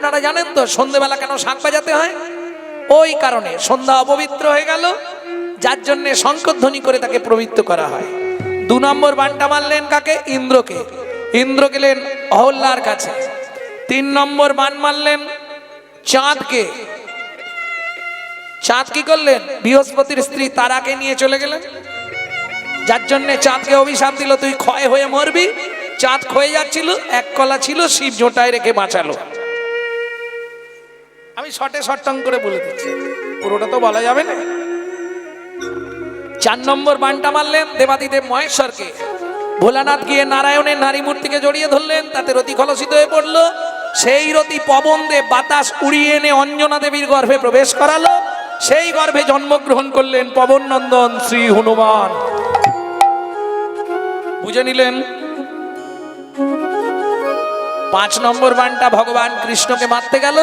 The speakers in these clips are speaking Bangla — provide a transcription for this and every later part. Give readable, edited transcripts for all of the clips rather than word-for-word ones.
আপনারা জানেন তো সন্ধ্যেবেলা কেন শাঁখ বাজাতে হয়? ওই কারণে সন্ধ্যা অপবিত্র হয়ে গেল, যার জন্য শঙ্খধ্বনি করে তাকে পবিত্র করা হয়। 2 নম্বর বানটা মারলেন কাকে? ইন্দ্রকে। ইন্দ্র গেলেন অহল্যার কাছে। 3 নম্বর বান মারলেন চাঁদকে। চাঁদ কি করলেন? বৃহস্পতির স্ত্রী তারাকে নিয়ে চলে গেলেন, যার জন্য চাঁদকে অভিশাপ দিল, তুই ক্ষয় হয়ে মরবি। চাঁদ ক্ষয়ে যাচ্ছিল, এক কলা ছিল, শিব জোটায় রেখে বাঁচালো। আমি শর্টে শর্টং করে বলে দিচ্ছি, পুরোটা তো বলা যাবে না। 4 নম্বর বানটা মারলেন দেবাদিদেব মহেশ্বরকে। ভোলানাথ গিয়ে নারায়ণের নারী মূর্তিকে জড়িয়ে ধরলেন, তাতে রতি কলসিত হয়ে পড়লো। সেই রতি পবন দেব বাতাস উড়িয়ে এনে অঞ্জনা দেবীর গর্ভে প্রবেশ করালো। সেই গর্ভে জন্মগ্রহণ করলেন পবন নন্দন শ্রী হনুমান। বুঝে নিলেন? 5 নম্বর বানটা ভগবান কৃষ্ণকে মারতে গেল,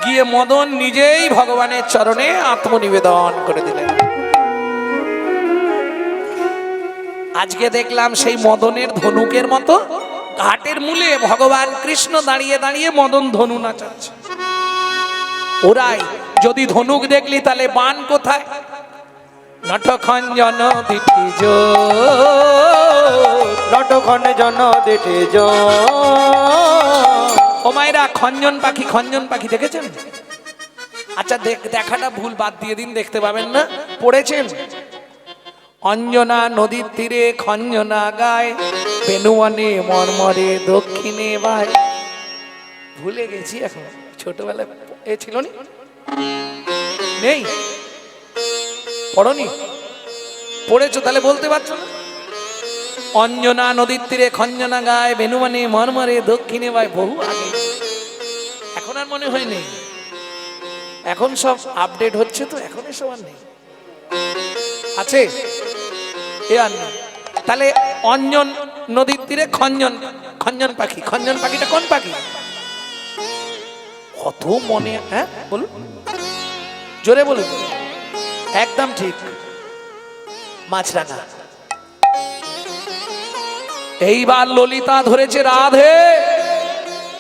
গিয়ে মদন নিজেই ভগবানের চরণে আত্মনিবেদন করে দিলেন। আজকে দেখলাম সেই মদনের ধনুকের মতো ঘাটের মূলে ভগবান কৃষ্ণ দাঁড়িয়ে দাঁড়িয়ে মদন ধনু নাচাচ্ছে। ওরাই যদি ধনুক দেখলি তাহলে বান কোথায়? নটখঞ্জন দিঠিজ, নটখঞ্জন দিঠিজ। ও মায়েরা, খঞ্জন পাখি, খঞ্জন পাখি দেখেছেন? আচ্ছা দেখাটা ভুল, বাদ দিয়ে দিন, দেখতে পাবেন না। পড়েছেন? অঞ্জনা নদীর তীরে খঞ্জনা গায়, বেনুয়ানে মর্মরে দক্ষিণে বাই। ভুলে গেছি এখন, ছোটবেলায় এ ছিল নি? নেই? পড়নি? পড়েছো তাহলে বলতে পারছো না? অঞ্জনা নদীর তীরে খঞ্জনা গায়, বেনুয়ানে মর্মরে দক্ষিণে বাই। বহু আগে, এখন আর মনে হয় নেই। এখন সব আপডেট হচ্ছে তো, এখন এসব আর নেই। আছে এ আর নেই। তাহলে অঞ্জন নদীর তীরে খঞ্জন, খঞ্জন পাখি। খঞ্জন পাখিটা কোন পাখি? কত মনে, হ্যাঁ বলুন, জোরে বলুন। একদম ঠিক, মাছরাঙা। এইবার ললিতা ধরেছে, রাধে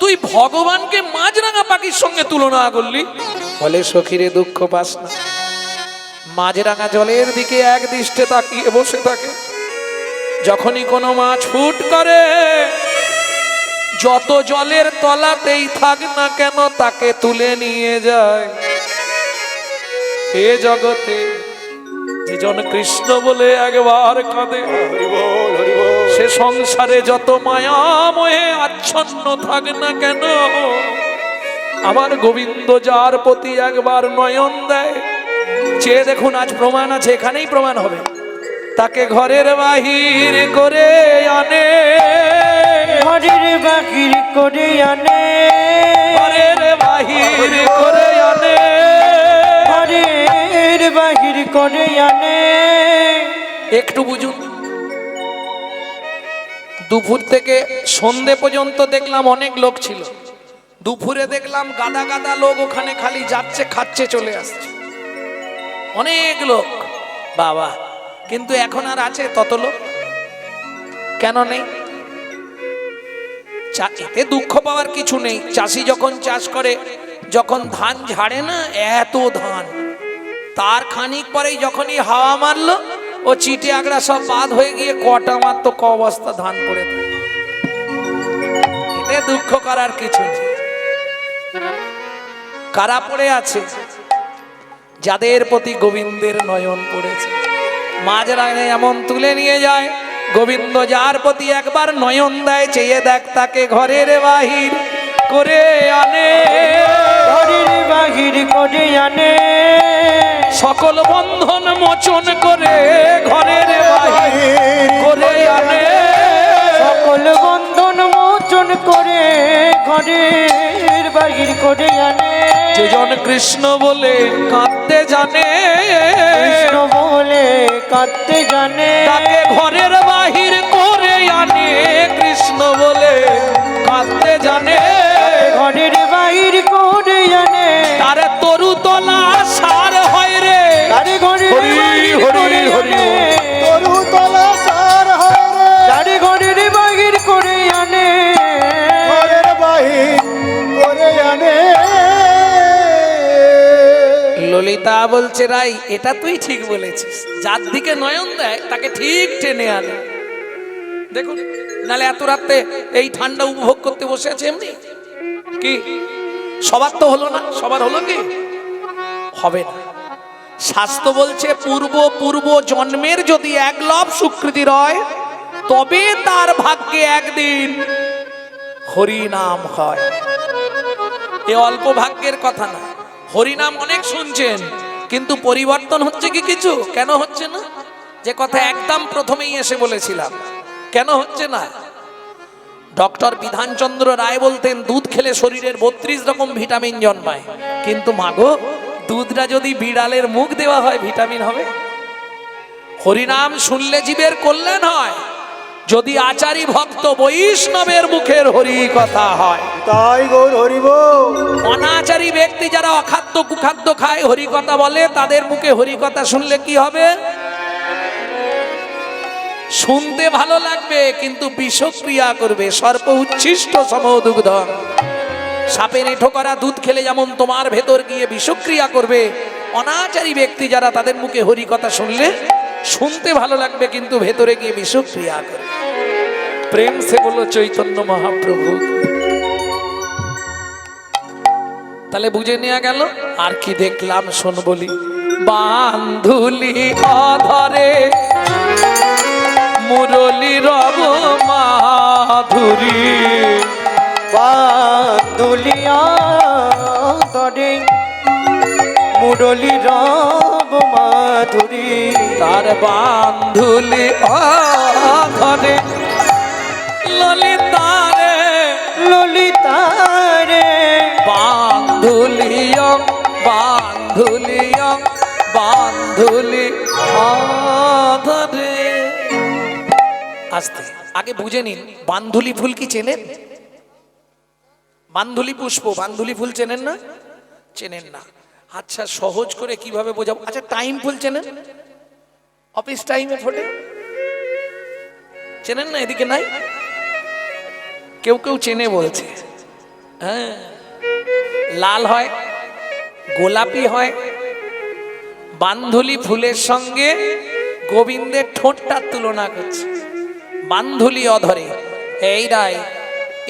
তুই ভগবানকে মাছরাঙা পাখির সঙ্গে তুলনা করলি? বলে সখীরে দুঃখ পাস না। মাছরাঙা জলের দিকে এক দৃষ্টে তাকিয়ে বসে থাকে। যখনই কোনো মাছ ফুট করে, যত জলের তলাতেই থাক না কেন তাকে তুলে নিয়ে যায়। এ জগতে যেজন কৃষ্ণ বলে একবার কাঁদে, সে সংসারে যত মায়া মোহে আচ্ছন্ন থাক না কেন, আমার গোবিন্দ যার প্রতি একবার নয়ন দেয়, চেয়ে দেখুন। আজ প্রমাণ আছে, এখানেই প্রমাণ হবে। তাকে ঘরের বাহির করে আনে, ঘরের বাহির করে আনে, ঘরের বাহির করে আনে, ঘরের বাহির করে আনে। একটু বুঝুন। দুপুর থেকে সন্ধে পর্যন্ত দেখলাম অনেক লোক ছিল। দুপুরে দেখলাম গাদা গাদা লোক ওখানে খালি যাচ্ছে, খাচ্ছে, চলে আসছে, অনেক লোক। বাবা, কিন্তু এখন আর আছে তত লোক? কেন নেই? এতে দুঃখ পাওয়ার কিছু নেই। চাষি যখন চাষ করে, যখন ধান ঝাড়ে না, এত ধান, তার খানিক পরেই যখনই হাওয়া মারলো, ও চিটে আগড়া সব বাদ হয়ে গিয়ে কটা মাত্র ক অবস্থা ধান পড়ে থাকে। এতে দুঃখ করার কিছু নেই। কারা পড়ে আছে? যাদের প্রতি গোবিন্দের নয়ন পড়েছে। মাঝরাঙে এমন তুলে নিয়ে যায়, গোবিন্দ যার প্রতি একবার নয়ন দেয়, চেয়ে দেখ তাকে ঘরের বাহির করে আনে, ঘরের বাহির করে আনে। সকল বন্ধন মোচন করে ঘরের বাহির করে আনে, সকল বন্ধন মোচন করে ঘরের বাহির করে আনে। যেজন কৃষ্ণ বলে কাঁদতে জানে, কৃষ্ণ বলে কাঁদতে জানে, তাকে ঘরের বাহির করে আনে। কৃষ্ণ বলে কাঁদতে জানে, ঘরের বাহির করে আনে। তার তরু তলা সার হয় রে, তারে ঘরের হরি বাহির হরি করে হরি আনে। তরু তলা সার হয় রে, তারে ঘরের বাহির করে আনে। ঘরের বাহির করে আনে। ললিতা বলছে রাই এটা তুই ঠিক বলেছিস, যার দিকে নয়ন দেয় তাকে ঠিক টেনে আনে। দেখুন, নালে এত রাতে এই ঠান্ডা উপভোগ করতে বসে আছে এমনি কি? সবার তো হলো না, সবার হলো কি? হবে না। শাস্ত্র বলছে পূর্ব জন্মের যদি এক লব সুকৃতি রয় তবে তার ভাগ্যে একদিন হরিনাম হয়। এ অল্প ভাগ্যের কথা না। হরিনাম অনেক শুনছেন, কিন্তু পরিবর্তন হচ্ছে কি কিছু? কেন হচ্ছে না? যে কথা একদম প্রথমেই এসে বলেছিলাম, কেন হচ্ছে না? ডক্টর বিধানচন্দ্র রায় বলতেন দুধ খেলে শরীরের 32 রকম ভিটামিন জন্মায়, কিন্তু মাগো দুধটা যদি বিড়ালের মুখ দেওয়া হয় ভিটামিন হবে? হরিনাম শুনলে জীবের কল্যাণ হয়, যদি আচারী ভক্ত বৈষ্ণবের মুখের হরি কথা হয়। তাই গৌর হরিব। অনাচারী ব্যক্তি যারা অখাদ্য কুখাদ্য খায় হরি কথা বলে, তাদের মুখে হরি কথা শুনলে কি হবে? শুনতে ভালো লাগবে কিন্তু বিষক্রিয়া করবে। সর্প উচ্ছিষ্ট সমদুগ্ধ, সাপের এঁঠো করা দুধ খেলে যেমন তোমার ভেতর গিয়ে বিষক্রিয়া করবে, অনাচারী ব্যক্তি যারা তাদের মুখে হরি কথা শুনলে শুনতে ভালো লাগবে কিন্তু ভেতরে গিয়ে বিষক্রিয়া করবে। প্রেম সে বলো চৈতন্য মহাপ্রভু। তাহলে বুঝে নেওয়া গেল। আর কি দেখলাম শোন বলি। বান্ধুলি অধরে মুরলি রব মাধুরী, বাদুলিয়া তরে মুরলি রব মাধুরী। তার বান্ধুলি অধরে ললিতারে ললিতারে বান্ধুলিয় বান্ধুলিয় বান্ধুলি অধরে। আস্তে আগে বুঝে নিন, বান্ধুলি ফুল কি চেনেন? বান্ধুলি পুষ্প, বান্ধুলি ফুল চেনেন না? চেনেন না? আচ্ছা সহজ করে কিভাবে বোঝাবো। আচ্ছা টাইম ফুল চেনেন? অফিস টাইমে ফোটে, চেনেন না? এদিকে নাই? কেউ কেউ চেনে বলছে। হ্যাঁ, লাল হয়, গোলাপি হয়। বান্ধুলি ফুলের সঙ্গে গোবিন্দের ঠোঁটটার তুলনা করছে। বান্ধুলি অধরে। এই রায়,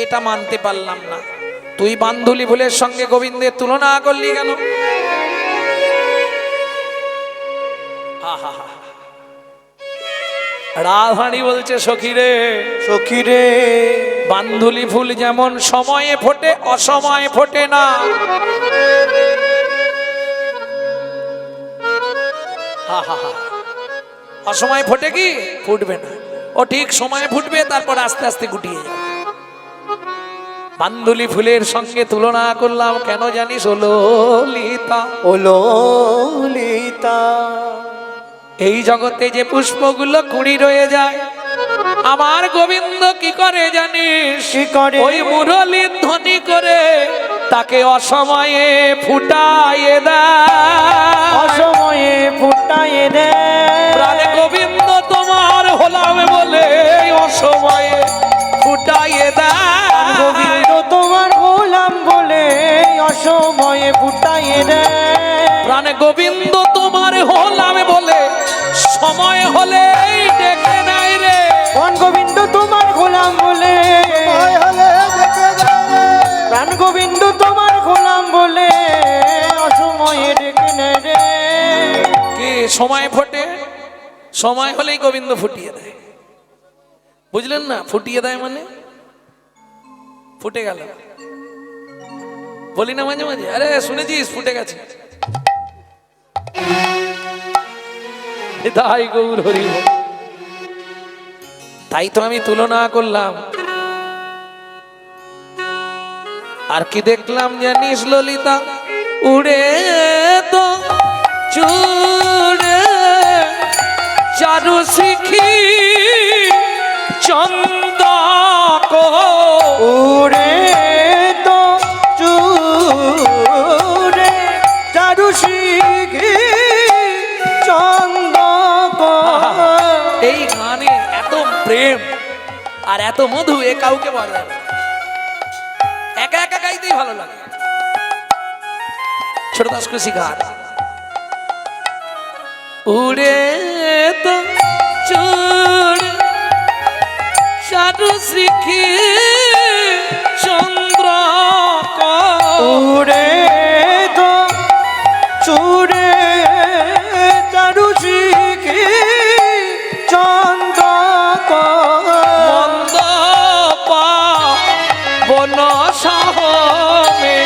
এটা মানতে পারলাম না। তুই বান্ধুলি ফুলের সঙ্গে গোবিন্দের তুলনা করলি কেন? রাধারানী বলছে সখীরে সখীরে বান্ধুলি ফুল যেমন সময়ে ফোটে অসময়ে ফোটে না। অসময়ে ফোটে কি? ফুটবে না। ও ঠিক সময়ে ফুটবে, তারপর আস্তে আস্তে গুটিয়ে যাবে। বান্ধুলি ফুলের সঙ্গে তুলনা করলাম কেন জানিস? ও ললিতা, ও ললিতা। এই জগতে যে পুষ্পগুলো কুড়ি রয়ে যায়, আমার গোবিন্দ কি করে জানিস? কি করে? ওই মুরলীর ধ্বনি করে তাকে অসময়ে ফুটাইয়ে দেয়। অসময়ে ফুটাইয়ে দেয়। প্রাণে গোবিন্দ তোমার হলাম বলে অসময়ে ফুটাইয়ে দেয়। গোবিন্দ তোমার গোলাম বলে অসময়ে ফুটাইয়ে দেয়। প্রাণে গোবিন্দ তোমার হলাম বলে সময় হলে ডেকে নাই রে। প্রাণ গোবিন্দ তোমার গোলাম বলে, তাই হলে দেখে যায় রে। প্রাণ গোবিন্দ তোমার গোলাম বলে অসময়ে ডেকে নেয় রে। কি সময় ফোটে? সময় হলেই গোবিন্দ ফুটিয়ে দেয়। বুঝলেন না? ফুটিয়ে দেয় মানে ফুটে গেল। বলি না মাঝে মাঝে, আরে শুনেছিস ফুটে গেছে। তাই গৌর হরি। তাই তো আমি তুলনা করলাম। আর কি দেখলাম জানিস ললিতা? উড়ে তো চুড়ে চারু শিখি চন্দক। উড়ে তো চুড়ে চারু শিখি চন্দক। এই গানে এত প্রেম আর এত মধু, এ কাউকে বলা যাবে না। একা একা গাইতেই ভালো লাগে। ছোট দাস খুশি গান। উড়ে তো চুড় চারু শিখি চন্দ্র উড়ে তো চুড়ে চারু শিখি চন্দ্র মন্দ বন সাহমে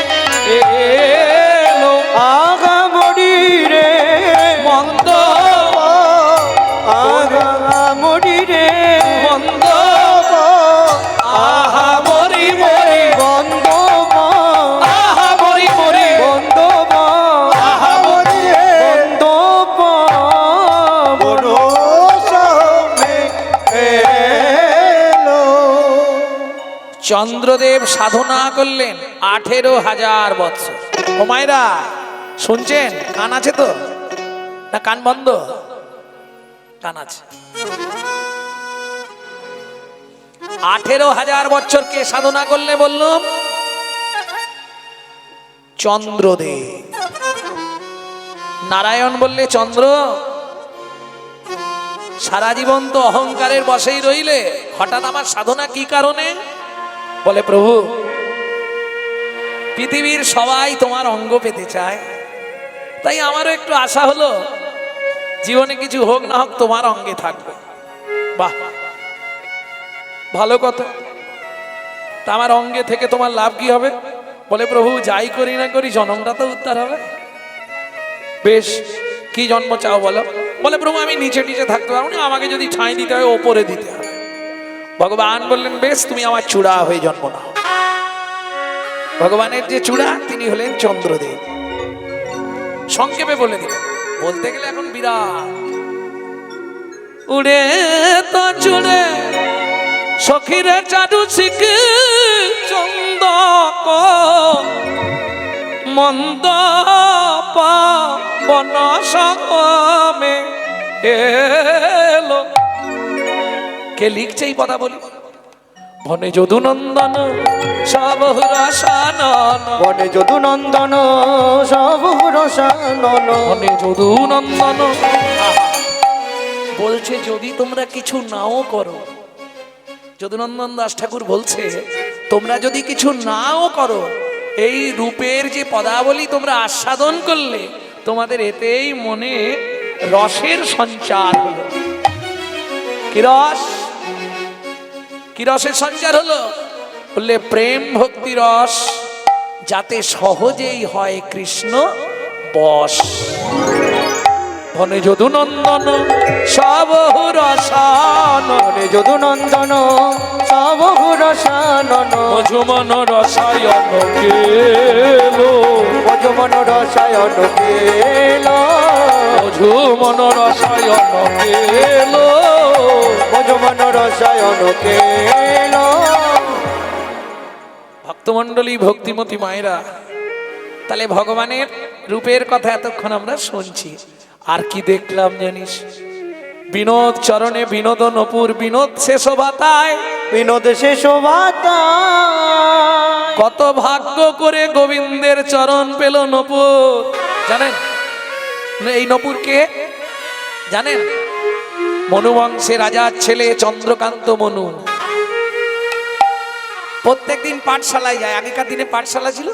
এলো আগামরি রে মন্দ আগামরি রে মন্দ আহা মরি মরি বন্ধ আহা মরি মরি বন্ধ আহা মরি বন্ধ বনসামে এলো। চন্দ্রদেব সাধনা করলেন 18,000 বৎসর। ও মায়েরা শুনছেন? কান আছে তো না কান বন্ধ? কান আছে। 18,000 বছর কে সাধনা করলে বললাম? চন্দ্রদেব। নারায়ণ বললে চন্দ্র সারা জীবন তো অহংকারের বশেই রইলে, হঠাৎ আমার সাধনা কি কারণে? বলে প্রভু পৃথিবীর সবাই তোমার অঙ্গ পেতে চায়, তাই আমারও একটু আশা হলো জীবনে কিছু হোক না হোক তোমার অঙ্গে থাকবে। বাহ, ভালো কথা। তা আমার অঙ্গে থেকে তোমার লাভ কি হবে? বলে প্রভু যাই করি না করি জন্মটা তো উদ্ধার হবে। বেশ, কি জন্ম চাও বলো? বলে প্রভু আমি নিচে নিচে থাকতে পারবো না, আমাকে যদি ঠাঁই দিতে হয় ওপরে দিতে হবে। ভগবান বললেন বেশ, তুমি আমার চূড়া হয়ে জন্ম নাও। ভগবানের যে চূড়া তিনি হলেন চন্দ্রদেব। সংক্ষেপে বলে দিলেন, বলতে গেলে এখন বিরাট। উড়ে তো চুড়ে সখীরে চারু শিখে চন্দক মন্দ বন সঙ্গমে এলো। কে লিখছে এই কথা বলি? বনে যদু নন্দন সব রসানন, বনে যদু নন্দন সব রসানন, বনে যদু নন্দন। বলছে যদি তোমরা কিছু নাও করো, যদুনন্দন দাস ঠাকুর বলছে তোমরা যদি কিছু নাও করো, এই রূপের যে পদাবলী তোমরা আস্বাদন করলে, তোমাদের এতেই মনে রসের সঞ্চার হলো। কি রস? কি রসের সঞ্চার হলো? বললে প্রেম ভক্তি রস, যাতে সহজেই হয় কৃষ্ণ বশ। বনে যদু নন্দন সব রসানন, বনে যদু নন্দন সব রসানন, মধুমন রসায়ন কেলো, মধুমন রসায়ন কেলো, মধুমন রসায়ন কেলো, মধুমন রসায়ন কেলো। ভক্তমণ্ডলী ভক্তিমতী মায়েরা, তাহলে ভগবানের রূপের কথা এতক্ষণ আমরা শুনছি। আর কি দেখলাম জানিস? বিনোদ চরণে বিনোদ নপুর, বিনোদ শেষ ভাতায়, বিনোদ শেষ ভাতায়, কত ভাগ্য করে গোবিন্দের চরণ পেল নপুর। জানেন এই নপুর কে? জানেন? মনুবংশে রাজার ছেলে চন্দ্রকান্ত মনু। প্রত্যেকদিন পাঠশালায় যায়। আগেকার দিনে পাঠশালা ছিল,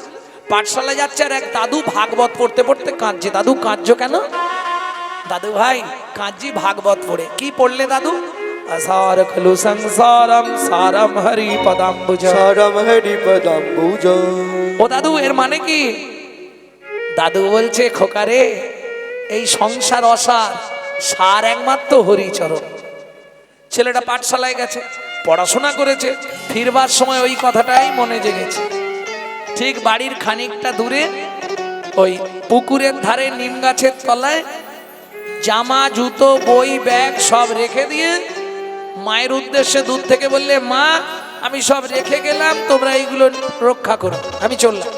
পাঠশালায় যাচ্ছে আর এক দাদু ভাগবত পড়তে পড়তে কাঁদছে। দাদু কাঁদছো কেন? দাদু ভাই কাঁদছি ভাগবত পড়ে। কি পড়লে দাদু? আসার খলু সংসারম সারম হরি পদাম্বুজ, সারম হরি পদাম্বুজ। ও দাদু এর মানে কি? দাদু বলছে খোকারে, এই সংসার অসার, সার একমাত্র হরিচরণ। ছেলেটা পাঠশালায় গেছে, পড়াশোনা করেছে, ফিরবার সময় ওই কথাটাই মনে জেগেছে। ঠিক বাড়ির খানিকটা দূরে ওই পুকুরের ধারে নিম গাছের তলায় জামা জুতো বই ব্যাগ সব রেখে দিয়ে মায়ের উদ্দেশ্যে দূর থেকে বললে, মা আমি সব রেখে গেলাম, তোমরা এইগুলো রক্ষা করো, আমি চললাম।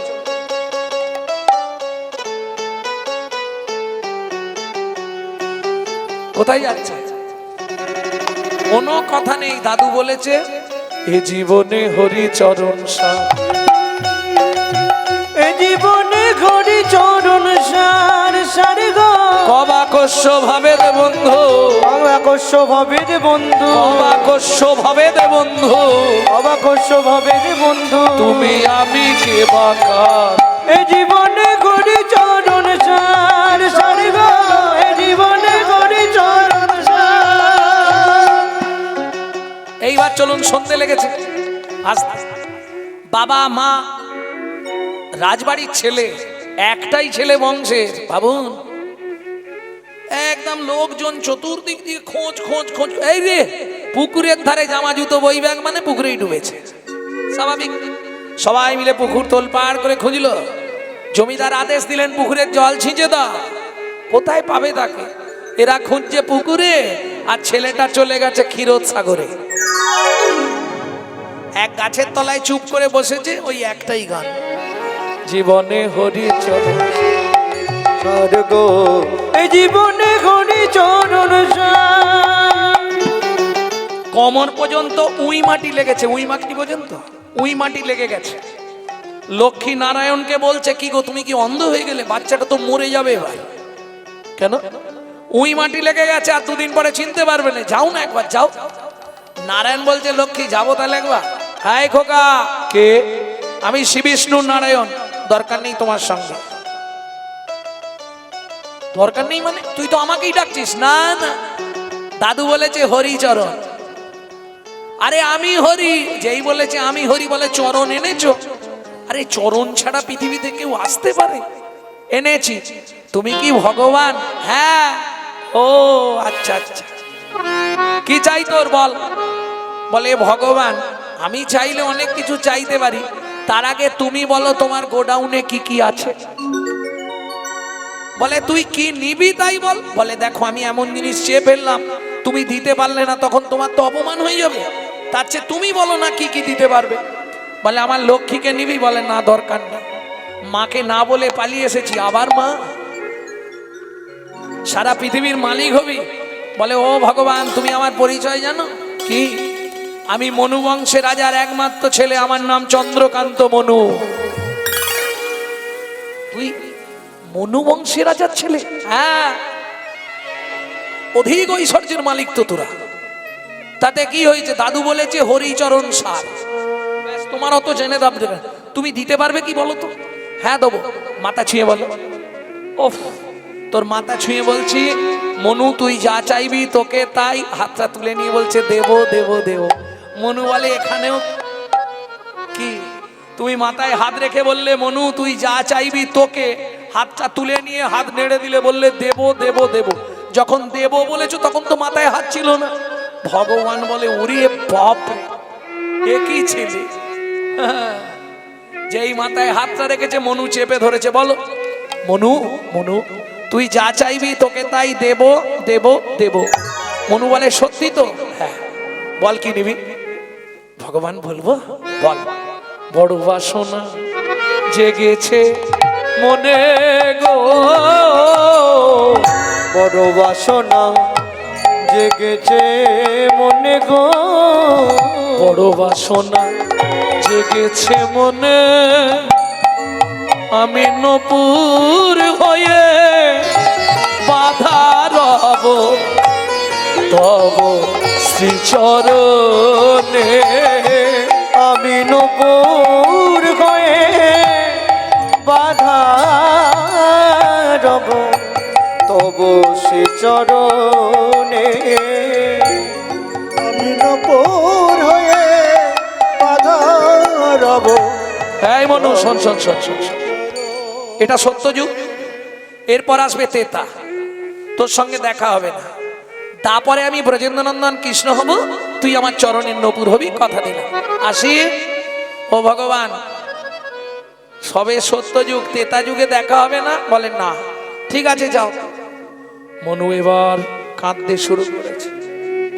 কোথায় যাচ্ছে? কোনো কথা নেই। দাদু বলেছে এ জীবনে হরিচরণ সার, এ জীবনে হরি চরণ সার, সার গো কবা অবাকস্য ভাবে দে বন্ধু, অবাকস্য ভাবে রে বন্ধু, অবাকস্য ভাবে দে বন্ধু, অবাকস্য ভাবে রে বন্ধু, তুমি আমি কে বাকার। এ জীবনে করি চরণ সার স্বর্গ, এ জীবনে করি চরণ সার। এইবার চলুন, সন্ধে লেগেছে। আজ বাবা মা রাজবাড়ির ছেলে, একটাই ছেলে বংশের, ভাবুন একদম লোকজন চতুর্দিক দিয়ে খোঁজ খোঁজ খোঁজ, এই রে পুকুরের ধারে জামা জুতো বই ব্যাগ মানে পুকুরেই ডুবেছে, স্বাভাবিক। সবাই মিলে পুকুর তোল পার করে খুঁজলো। জমিদার আদেশ দিলেন পুকুরের জল ছিঁচে দাও। কোথায় পাবে তাকে? এরা খুঁজছে পুকুরে, আর ছেলেটা চলে গেছে ক্ষীরোদ সাগরে। এক গাছের তলায় চুপ করে বসেছে, ওই একটাই গান, জীবনে হরি চরণ স্বর্গ, এ জীবনে করি চরণ সার। কমর পর্যন্ত উই মাটি লেগেছে, উই মাটি পর্যন্ত উই মাটি লেগে গেছে। লক্ষ্মী নারায়ণকে বলছে, কি গো তুমি কি অন্ধ হয়ে গেলে? বাচ্চাটা তো মরে যাবে এবার। কেন? উই মাটি লেগে গেছে, আর দুদিন পরে চিনতে পারবে না, যাও না একবার যাও। নারায়ণ বলছে, লক্ষ্মী যাবো তাহলে একবার। হাই খোকা, কে? আমি শ্রী বিষ্ণু নারায়ণ, দরকার নেই তোমার সঙ্গে। দরকার নেই মানে? তুই তো আমাকেই ডাকছিস। না না, দাদু বলেছে হরিচরণ। আরে আমি হরি, যেই বলেছে আমি হরি বলে চরণ এনেছো। আরে চরণ ছাড়া পৃথিবীতে কেউ আসতে পারে? এনেছি। তুমি কি ভগবান? হ্যাঁ। ও আচ্ছা আচ্ছা, কি চাই তোর বল? বলে ভগবান আমি চাইলে অনেক কিছু চাইতে পারি, তার আগে তুমি বলো তোমার গোডাউনে কি কি আছে। বলে তুই কি নিবি তাই বল। বলে দেখো আমি এমন জিনিস চেয়ে ফেললাম, তুমি দিতে পারলে না, তখন তোমার তো অপমান হয়ে যাবে। তার চেয়ে তুমি বলো না কি কি দিতে পারবে। বলে আমার লক্ষ্মীকে নিবি? বলে না দরকার নেই, মাকে না বলে পালিয়ে এসেছি, আবার মা? সারা পৃথিবীর মালিক হবি? বলে ও ভগবান তুমি আমার পরিচয় জানো? কি? আমি মনু বংশের রাজার একমাত্র ছেলে, আমার নাম চন্দ্রকান্ত মনু। তুই মনু বংশের রাজার ছেলে? হ্যাঁ। অধিক ঐশ্বর্যের মালিক তো তোরা। তাতে কি হয়েছে? দাদু বলেছে হরিচরণ সার, তোমার অত জেনে দাম দেবে। তুমি দিতে পারবে কি বলো তো? হ্যাঁ দেবো। মাথা ছুঁয়ে বলো। ওফ, তোর মাথা ছুঁয়ে বলছি মনু তুই যা চাইবি তোকে তাই। হাতটা তুলে নিয়ে বলছে দেব দেব দেব। মনু বলে এখানেও কি? তুমি মাথায় হাত রেখে বললে মনু তুই যা চাইবি তোকে, হাতটা তুলে নিয়ে হাত নেড়ে দিলে বললে দেব দেব দেব। যখন দেব বলেছো তখন তো মাথায় হাত ছিল না। ভগবান বলে ওরে বাপ, একই ছেলে। যেই মাথায় হাতটা রেখেছে মনু চেপে ধরেছে। বলো মনু, মনু তুই যা চাইবি তোকে তাই দেব দেব দেব। মনু বলে সত্যি তো? হ্যাঁ। বল কি নিবি? ভগবান বলবো? বল। বড় বাসনা জেগেছে মনে গো, বড় বাসনা জেগেছে মনে গো, বড় বাসনা জেগেছে মনে, আমি নপুর হয়ে বাধা রব তব শ্রীচরণে। আমি নপুর হয়ে বাধা রব তব সে চরণে। আমি নপুর হয়ে বাধা রব। এই মনু শোন শোন শোন শোন, এটা সত্যযুগ। এরপর আসবে তেতা, তোর সঙ্গে দেখা হবে না। তারপরে আমি ব্রজেন্দ্রনন্দন কৃষ্ণ হব, তুই আমার চরণের নপুর হবি, কথা দিলাম। আসি। ও ভগবান সবে সত্যযুগ, তেতা যুগে দেখা হবে না? বলে না। ঠিক আছে যাও। মনু এবার কাঁদতে শুরু করেছে।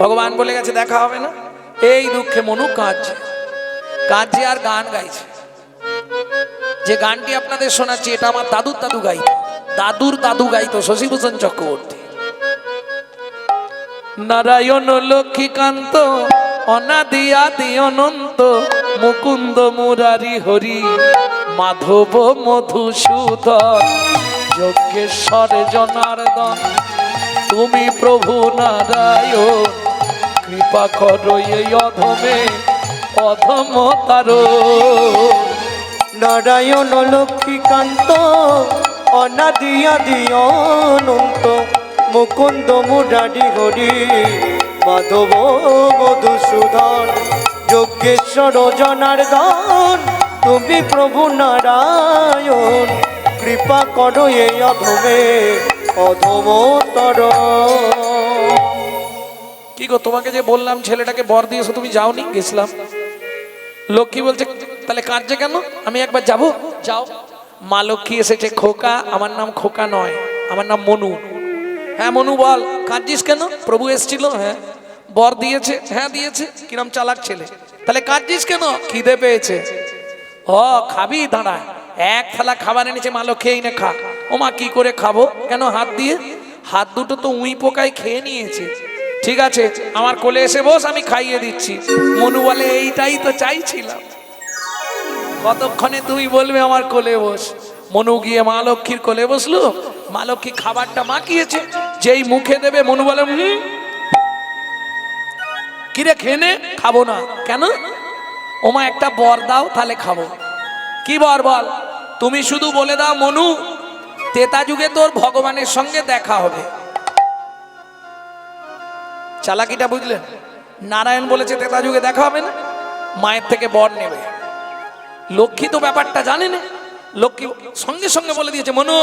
ভগবান বলে গেছে দেখা হবে না। এই দুঃখে মনু কাঁদছে, কাঁদছে আর গান গাইছে। যে গানটি আপনাদের শোনাচ্ছি এটা আমার দাদুর দাদু গাইতো, দাদুর দাদু গাইতো, শশীভূষণ চক্রবর্তী। নারায়ণ লক্ষ্মীকান্ত অনাদি আদি অনন্ত, মুকুন্দ মুরারি হরি মাধব মধুসূদন, যজ্ঞেশ্বর জনার্দন তুমি প্রভু নারায়ণ, কৃপা করো এই অধমে অধম তারো। নারায়ণ লক্ষ্মীকান্ত অনাদি আদি অনন্ত, মুকুন্দ মুরারি হরি মাধব মধুসূদন, যজ্ঞেশ্বর জনার্দন তুমি প্রভু নারায়ণ, কৃপা করো এই অধমে অধমতর। কি গো, তোমাকে যে বললাম ছেলেটাকে বর দিয়েছো, তুমি যাওনি? গেছিলাম। লক্ষ্মী বলছে তাহলে কাঁদছে কেন? আমি একবার যাব। যাও। মা লক্ষ্মী এসেছে। খোকা, আমার নাম খোকা নয়, আমার নাম মনু। হ্যাঁ মনু বল, কাঁদছিস কেন? প্রভু এসেছিল। হ্যাঁ। বর দিয়েছে? হ্যাঁ দিয়েছে। কিরম চালাক ছেলে। তাহলে কাঁদছিস কেন? খিদে পেয়েছে। ও খাবি? দাঁড়া। এক থালা খাবার এনেছে মা লক্ষ্মী, এই নে খা। ও মা কি করে খাবো? কেন? হাত দিয়ে। হাত দুটো তো উই পোকায় খেয়ে নিয়েছে। ঠিক আছে, আমার কোলে এসে বস, আমি খাইয়ে দিচ্ছি। মনু বলে এইটাই তো চাইছিলাম, কতক্ষণে তুমি বলবে আমার কোলে বস। মনু গিয়ে মা লক্ষ্মীর কোলে বসলো। মা লক্ষ্মী খাবারটা মাখিয়েছে, যেই মুখে দেবে মনু বলে কিরে খেয়ে নে। খাবো না। কেন? ওমা একটা বর দাও, তাহলে খাবো। কি বর বল? তুমি শুধু বলে দাও মনু, তেতা যুগে তোর ভগবানের সঙ্গে দেখা হবে। চালাকিটা বুঝলেন? নারায়ণ বলেছে তেতা যুগে দেখা হবে না, মায়ের থেকে বর নেবে। লক্ষ্মী তো ব্যাপারটা জানে না। লক্ষ্মী সঙ্গে সঙ্গে বলে দিয়েছে মনু,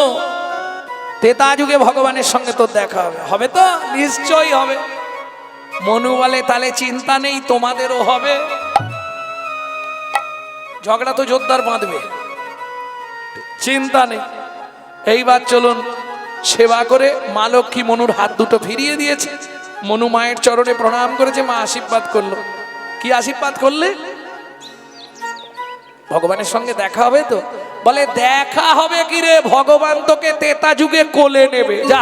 তেতা যুগে ভগবানের সঙ্গে তোর দেখা হবে। হবে তো? নিশ্চয়ই হবে। মনু বলে তাহলে চিন্তা নেই, তোমাদেরও হবে। ঝগড়া তো জোরদার বাঁধবে, চিন্তা নেই। এইবার চলুন সেবা করে। মা লক্ষ্মী মনুর হাত দুটো ফিরিয়ে দিয়েছে। মনু মায়ের চরণে প্রণাম করেছে। মা আশীর্বাদ করলো। কি আশীর্বাদ করলে? ভগবানের সঙ্গে দেখা হবে তো? বলে দেখা হবে কি রে, ভগবান তোকে তেতা যুগে কোলে নেবে। যা।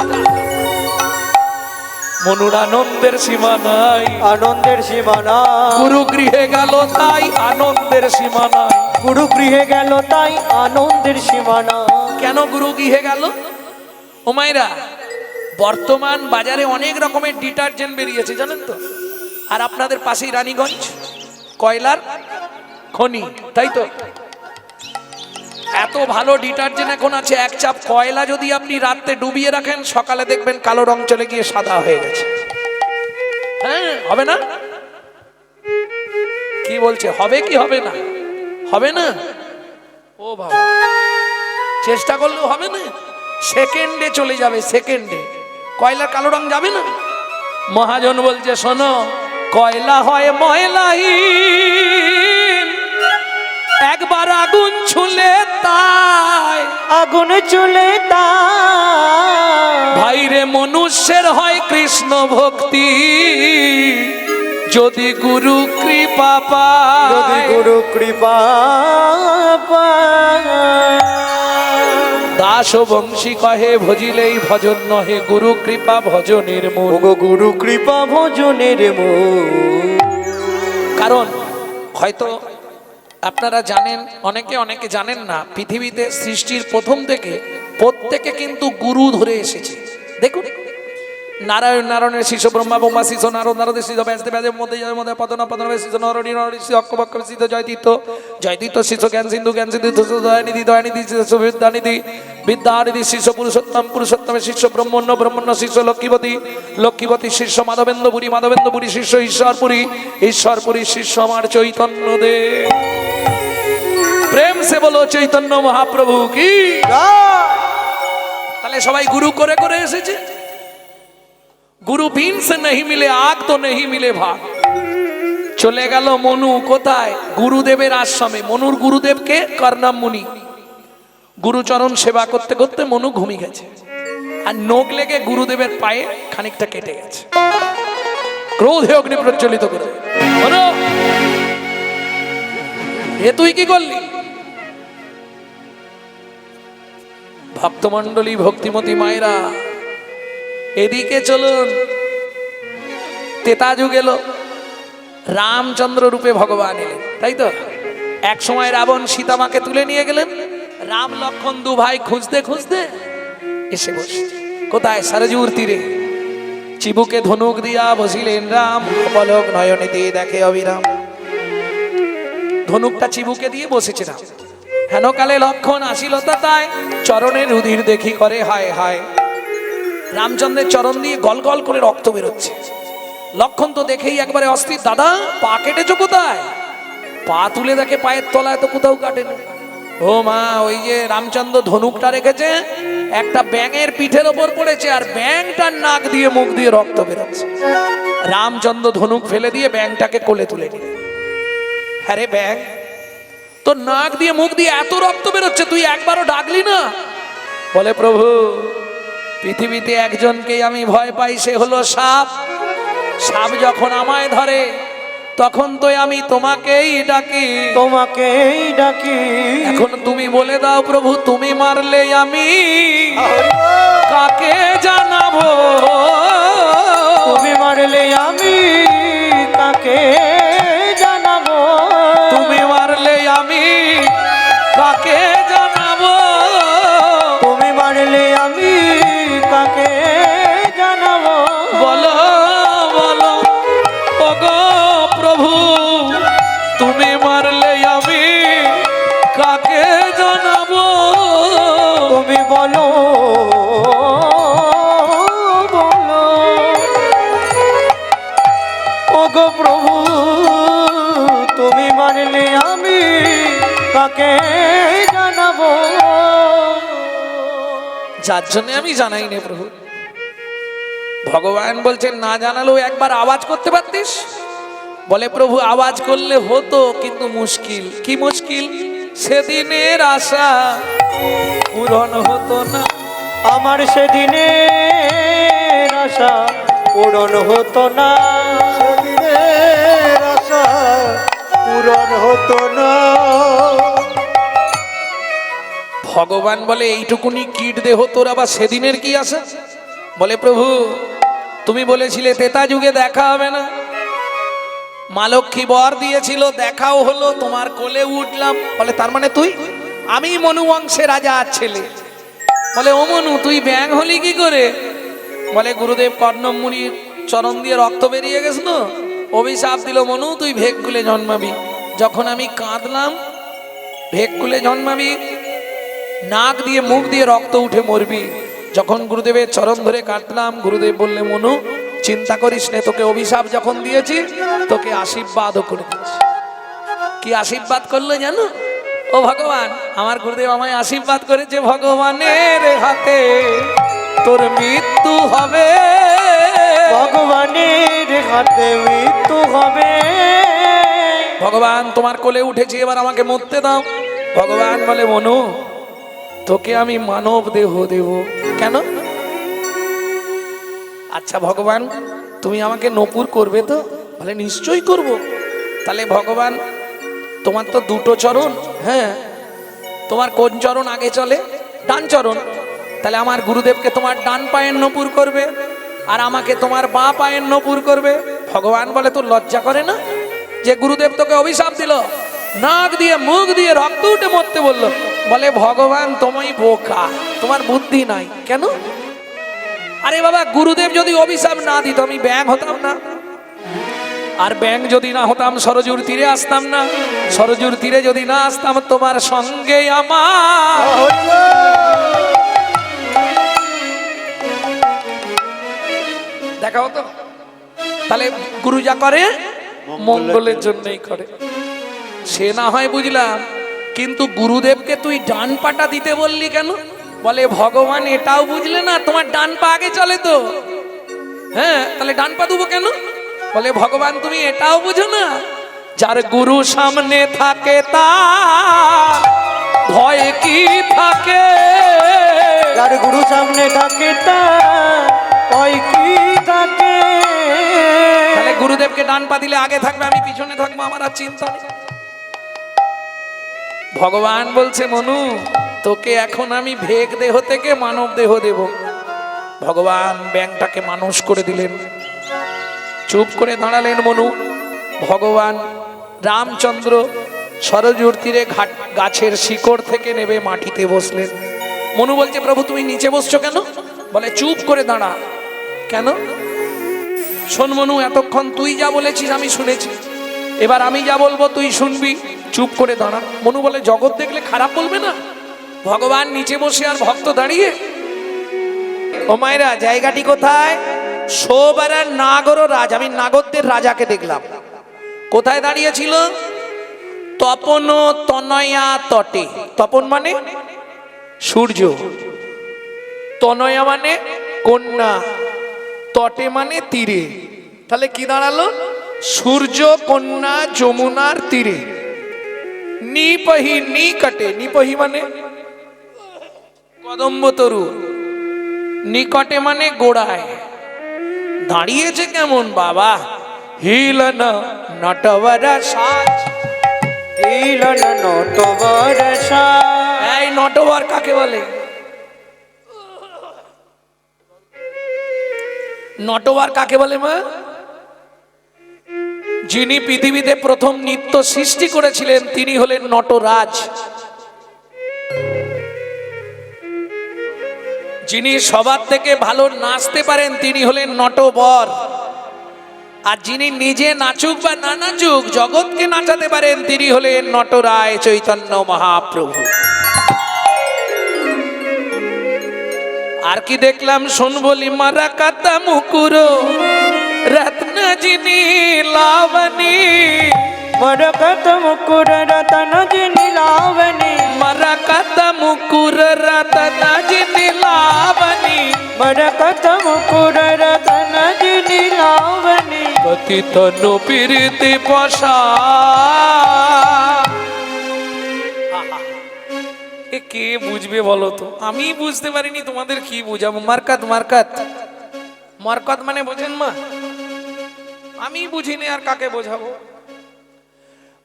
মনুর আনন্দের সীমা নাই, আনন্দের সীমা নাই। গুরু গৃহে গেল তাই আনন্দের সীমা নাই। গুরু গৃহে গেল তাই আনন্দের সীমা নাই। কেন গুরু গৃহে গেল? ও মায়েরা, বর্তমান বাজারে অনেক রকমের ডিটারজেন্ট বেরিয়েছে জানেন তো। আর আপনাদের পাশেই রানীগঞ্জ কয়লার খনি, তাই তো? এত ভালো ডিটারজেন্ট এখন আছে, এক চাপ কয়লা যদি আপনি রাতে ডুবিয়ে রাখেন, সকালে দেখবেন কালো রং চলে গিয়ে সাদা হয়ে গেছে। হ্যাঁ, হবে না? কি বলছে? হবে কি হবে না? হবে না? ও বাবা, চেষ্টা করলেও হবে না। সেকেন্ডে চলে যাবে, সেকেন্ডে। কয়লার কালো রং যাবে না। মহাজন বলছে শোনো, কয়লা হয় ময়লাহীন, একবার আগুন ছুলে তাই। আগুন চলে তাই। ভাইরে মনুষ্যের হয় কৃষ্ণ ভক্তি, যদি গুরু কৃপা পায়। যদি গুরু কৃপা পায়। দাস বংশী কহে ভজিলেই ভজন নহে, গুরু কৃপা ভজনের মূল। ওগো গুরু কৃপা ভজনের মূল। কারণ হয়তো আপনারা জানেন, অনেকে জানেন না, পৃথিবীতে সৃষ্টির প্রথম থেকে প্রত্যেকে কিন্তু গুরু ধরে এসেছে। দেখুন, নারায়ণের শিষ্য ব্রহ্মা, ব্রহ্মা শিষ্য নারদ, নারদের শিষ্য ব্যাসদেব, ব্যাসের মধ্যে পদনা, পদনের শিষ্য নরণী, নরণী শিষ্য অক্ষবক্ষ শিষ্য জয়তীর্থ, জয়তীর্থ শিষ্য জ্ঞান সিন্ধু, জ্ঞান সিন্ধু দয়ানিধি, দয়ানিধি শিষ্য বিদ্যানিধি, বিদ্যানিধি শিষ্য পুরুষোত্তম, পুরুষোত্তমের শিষ্য ব্রহ্মণ্য, ব্রহ্মণ্য শিষ্য লক্ষ্মীপতি, লক্ষ্মীপতির শিষ্য মাধবেন্দ্রপুরী, মাধবেন্দ্রপুরী শিষ্য ঈশ্বরপুরী, ঈশ্বরপুরীর শিষ্য আমার চৈতন্য দেব। প্রেম সে বলো চৈতন্য মহাপ্রভু কি। তাহলে সবাই গুরু করে করে এসেছে। गुरु बीन से नहीं मिले आग तो नहीं मिले भाग। चले गেল মনু কোথায়? গুরুদেবের আশ্রমে। মনুর গুরুদেবকে কর্ণম মুনি। গুরুচরণ সেবা করতে করতে মনু ঘুমিয়ে গেছে, আর নখ লেগে গুরুদেবের পায়ে খানিকটা কেটে গেছে। ক্রোধে অগ্নি প্রজ্বলিত করে, মনু এ তুই কি করলি? ভক্তমণ্ডলী, ভক্তিমতী মায়েরা, এদিকে চলুন। তেতা যুগ এলো, রামচন্দ্র রূপে ভগবান এলেন, তাই তো? এক সময় রাবণ সীতামাকে তুলে নিয়ে গেলেন। রাম লক্ষ্মণ দু ভাই খুঁজতে খুঁজতে এসে বসে কোথায়? সরজুর তীরে। চিবুকে ধনুক দিয়া বসিলেন রাম, পলক নয়নেতে দেখে অবিরাম। ধনুকটা চিবুকে দিয়ে বসেছে রাম। হেনকালে লক্ষণ আসিল তাই, চরণের রুধির দেখি করে হায় হায়। রামচন্দ্রের চরণ দিয়ে গল গল করে রক্ত বেরোচ্ছে। লক্ষণ তো দেখেই একবারে অস্থির, দাদা পা কেটেছো কোথায়? পা তুলে দেখে পায়ের তলায় তো কোথাও কাটেনি। ও মা, ওই যে রামচন্দ্র ধনুকটা রেখেছে একটা ব্যাঙের পিঠের ওপর পড়েছে, আর ব্যাঙটার নাক দিয়ে মুখ দিয়ে রক্ত বেরোচ্ছে। রামচন্দ্র ধনুক ফেলে দিয়ে ব্যাঙটাকে কোলে তুলে নিলেন। আরে ব্যাঙ, তোর নাক দিয়ে মুখ দিয়ে এত রক্ত বেরোচ্ছে, তুই একবারও ডাকলি না? বলে প্রভু, পৃথিবীতে একজনকেই আমি ভয় পাই, সে হলো সাপ। সাপ যখন আমায় ধরে তখন তো আমি তোমাকেই ডাকি, তোমাকেই ডাকি। এখন তুমি বলে দাও প্রভু, তুমি মারলে আমি কাকে জানাবো? তুমি মারলে আমি কাকে জানাবো? তুমি মারলে আমি কাকে জানাবো? তুমি মারলে আমি কাকে জানাবো? বলো বলো ওগো প্রভু, তুমি মারলে আমি কাকে জানাবো? তুমি বলো বলো ওগো প্রভু, তুমি মারলে আমি কাকে জানাবো? যার জন্য আমি জানাই নে প্রভু। ভগবান বলছেন না জানালেও একবার আওয়াজ করতে পারতিস। বলে প্রভু, আওয়াজ করলে হতো, কিন্তু মুশকিল। কি মুশকিল? সেদিনের আশা পূরণ হতো না। আমার সেদিনের আশা পূরণ হতো না। সেদিনের আশা পূরণ হতো না। ভগবান বলে, এইটুকুনি কীট দেহ তোর আবার সেদিনের কি আশা? বলে প্রভু, তুমি বলেছিলে তেতা যুগে দেখা হবে না। মা লক্ষ্মী বর দিয়েছিল, দেখাও হলো, তোমার কোলে উঠলাম। বলে তার মানে তুই? আমি মনু বংশে রাজা আর ছেলে। বলে ও মনু, তুই ব্যাঙ হলি কি করে? বলে গুরুদেব কর্ণম মুনির চরণ দিয়ে রক্ত বেরিয়ে গেছিল, অভিশাপ দিল মনু তুই ভেগকুলে জন্মাবি। যখন আমি কাঁদলাম, ভেগকুলে জন্মাবি, নাক দিয়ে মুখ দিয়ে রক্ত উঠে মরবি। যখন গুরুদেবের চরণ ধরে কাটলাম, গুরুদেব বললে মনু চিন্তা করিস নে, তোকে অভিশাপ যখন দিয়েছি তোকে আশীর্বাদও করে দিচ্ছি। কি আশীর্বাদ করলো জানো? ও ভগবান, আমার গুরুদেব আমায় আশীর্বাদ করেছে, ভগবানের হাতে তোর মৃত্যু হবে। ভগবানের হাতে মৃত্যু হবে। ভগবান তোমার কোলে উঠেছি, এবার আমাকে মরতে দাও। ভগবান বলে মনু, তোকে আমি মানব দেহ দেব। কেন? আচ্ছা ভগবান, তুমি আমাকে নপুর করবে তো? বলে নিশ্চয়ই করব। তাহলে ভগবান, তোমার তো দুটো চরণ, হ্যাঁ, তোমার কোন চরণ আগে চলে? ডান চরণ। তাহলে আমার গুরুদেবকে তোমার ডান পায়ের নপুর করবে, আর আমাকে তোমার বাঁ পায়ের নপুর করবে। ভগবান বলে তোর লজ্জা করে না যে গুরুদেব তোকে অভিশাপ দিল, নাক দিয়ে মুখ দিয়ে রক্ত উঠে মরতে বললো? বলে ভগবান তুমি বোকা, তোমার বুদ্ধি নাই। কেন? আরে বাবা, গুরুদেব যদি অভিশাপ না দিত আমি ব্যাঙ হতাম না, আর ব্যাঙ যদি না হতাম সরজুর তীরে আসতাম না, সরজুর তীরে যদি না আসতাম তোমার সঙ্গে আমার দেখা হতো। তাহলে গুরু যা করে মঙ্গলের জন্যই করে। সে না হয় বুঝলাম, কিন্তু গুরুদেবকে তুই ডান পাটা দিতে বললি কেন? বলে ভগবান এটাও বুঝলে না, তোমার ডান পা আগে চলে তো, হ্যাঁ, তাহলে ডান পা দেবো কেন? বলে ভগবান তুমি এটাও বুঝো না, যার গুরু সামনে থাকে তার ভয় কি থাকে? যার গুরু সামনে থাকে তার ভয় কি থাকে? তাহলে গুরুদেবকে ডান পা দিলে আগে থাকবে, আমি পিছনে থাকবো, আমার আর চিন্তা নেই। ভগবান বলছে মনু, তোকে এখন আমি ভেগ দেহ থেকে মানব দেহ দেব। ভগবান ব্যাংটাকে মানুষ করে দিলেন। চুপ করে দাঁড়ালেন মনু। ভগবান রামচন্দ্র সরজুর তীরে গাছের শিকড় থেকে নেবে মাটিতে বসলেন। মনু বলছে প্রভু তুমি নিচে বসছো কেন? বলে চুপ করে দাঁড়া। কেন? শোন মনু, এতক্ষণ তুই যা বলেছিস আমি শুনেছি, এবার আমি যা বলবো তুই শুনবি, চুপ করে দাঁড়া। মনু বলে, জগৎ দেখলে খারাপ বলবে না? ভগবান নিচে বসে আর ভক্ত দাঁড়িয়ে। ও মায়েরা, জায়গাটি কোথায়? সোবারার নাগর রাজ, আমি নাগরদের রাজাকে দেখলাম। কোথায় দাঁড়িয়েছিল? তপন তনয়া তটে। তপন মানে সূর্য, তনয়া মানে কন্যা, তটে মানে তীরে। তাহলে কি দাঁড়ালো? সূর্য কন্যা যমুনার তীরে। নিপহি নিকটে, নিপহি মানে কদম্ব তরু, নিকটে মানে গোড়ায়। দাঁড়িয়েছে কেমন বাবা? হিলন নটবর সাজ। হিলন নটবর সাজ। এই নটবর কাকে বলে? নটবর কাকে বলে মা? যিনি পৃথিবীতে প্রথম নৃত্য সৃষ্টি করেছিলেন তিনি হলেন নটরাজ। যিনি সবার থেকে ভালো নাচতে পারেন তিনি হলেন নটবর। আর যিনি নিজে নাচুক বা না নাচুক জগৎকে নাচাতে পারেন তিনি হলেন নটরায় চৈতন্য মহাপ্রভু। আর কি দেখলাম শোন বলি? মারা কাতা মুকুর রত্ন যিনি লাবণী। মারা কাতা মুকুর রত্ন যিনি লাবণী। মারা কাতা মুকুর রত্ন যিনি লাবণী। মারা কাতা মুকুর রত্ন যিনি লাবণী। কথিত নুপিরিতি পশা। কে বুঝবে বলো তো? আমি বুঝতে পারিনি, তোমাদের কি বুঝাবো? মার্কাত মার্কাত মার্কাত মানে বোঝেন মা? আমি বুঝিনি, আর কাকে বোঝাবো?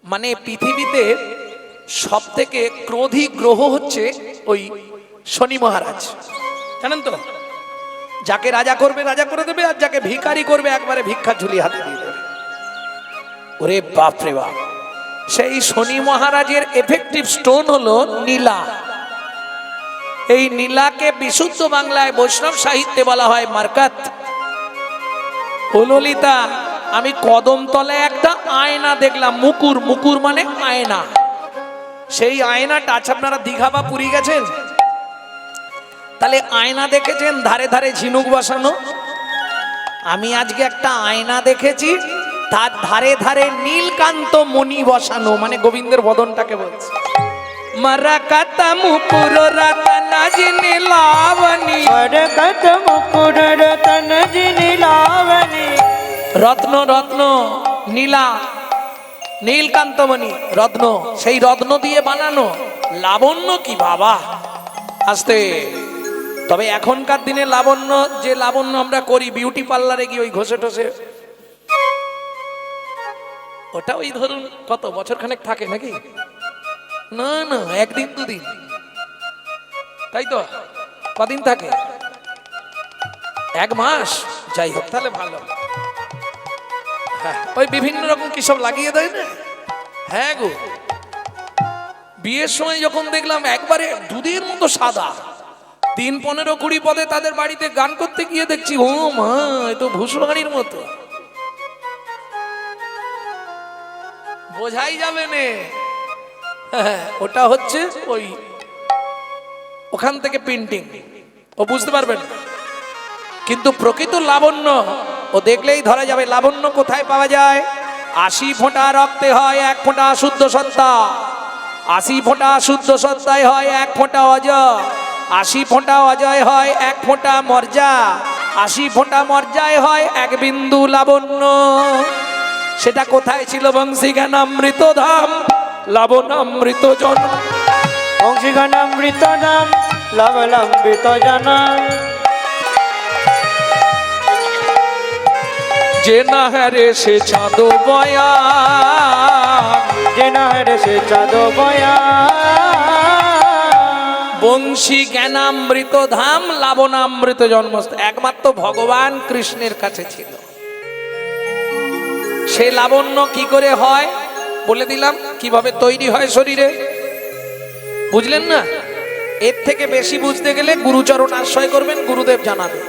মানে পৃথিবীতে সব থেকে ক্রোধী গ্রহ হচ্ছে ওই শনি মহারাজ, জানেন তো? যাকে রাজা করবে রাজা করে দেবে, আর যাকে ভিখারি করবে একবারে ভিক্ষা ঝুলি হাতে দিয়ে দেবে। ওরে বাপ রে বাপ! সেই শনি মহারাজের এফেক্টিভ স্টোন হলো নীলা। এই নীলাকে বিশুদ্ধ বাংলায় বৈষ্ণব সাহিত্যে বলা হয় মার্কাত। ও ললিতা, আমি কদমতলায় একটা আয়না দেখলাম। মুকুর, মুকুর মানে আয়না। সেই আয়নাটা, আচ্ছা আপনারা দীঘা বা পুরী গেছেন? তাহলে আয়না দেখেছেন ধারে ধারে ঝিনুক বসানো? আমি আজকে একটা আয়না দেখেছি তার ধারে ধারে নীলকান্ত মণি বসানো, মানে গোবিন্দের বদনটাকে বলছে। মারা কাতা মুকুর রতন যিনি লাবণী। মারা কাতা মুকুর রতন যিনি লাবণী। রত্ন রত্ন নীলা, নীলকান্তমণি রত্ন, সেই রত্ন দিয়ে বানানো লাবণ্য। কি বাবা! আস্তে। তবে এখনকার দিনে লাবণ্য, যে লাবণ্য আমরা করি বিউটি পার্লারে গিয়ে ওই ঘষে টসে, ওটা ওই ধরুন কত বছর খানেক থাকে নাকি? না না, একদিন দুদিন, তাই তো? কদিন থাকে? এক মাস। যাই হোক, তাহলে ভালো। হ্যাঁ, ওই বিভিন্ন রকম কি সব লাগিয়ে দেয় না? হ্যাঁ গো, বিয়ের সময় যখন দেখলাম একবারে দুধের মতো সাদা, 3, 15, 20 পদে তাদের বাড়িতে গান করতে গিয়ে দেখছি ও মা, এ তো ভূষণারির মতো। বোঝাই যাবে না। ওটা হচ্ছে ওই ওখান থেকে প্রিন্টিং, ও বুঝতে পারবেন। কিন্তু প্রকৃত লাবণ্য ও দেখলেই ধরা যাবে। লাবণ্য কোথায় পাওয়া যায়? 80 ফোঁটা রক্তে হয় 1 ফোঁটা শুদ্ধ সত্তা, 80 ফোঁটা শুদ্ধ সত্তায় হয় 1 ফোঁটা অজয়, 80 ফোঁটা অজয় হয় 1 ফোঁটা মর্যা, 80 ফোঁটা মর্যায় হয় 1 বিন্দু লাবণ্য। সেটা কোথায় ছিল? বংশীজ্ঞানামৃত ধাম, লাবণামৃত জন্ম। বংশীজ্ঞানামৃত ধাম, লাবণামৃত জনম। যে না হারে সে চাঁদ বয়া, যে না হারে সে চাঁদ বয়া। বংশী জ্ঞানামৃত ধাম, লাবণামৃত জন্মস্থান একমাত্র ভগবান কৃষ্ণের কাছে ছিল। সে লাবণ্য কি করে হয় বলে দিলাম, কিভাবে তৈরি হয় শরীরে, বুঝলেন না? এর থেকে বেশি বুঝতে গেলে গুরুচরণ আশ্রয় করবেন, গুরুদেব জানাবে।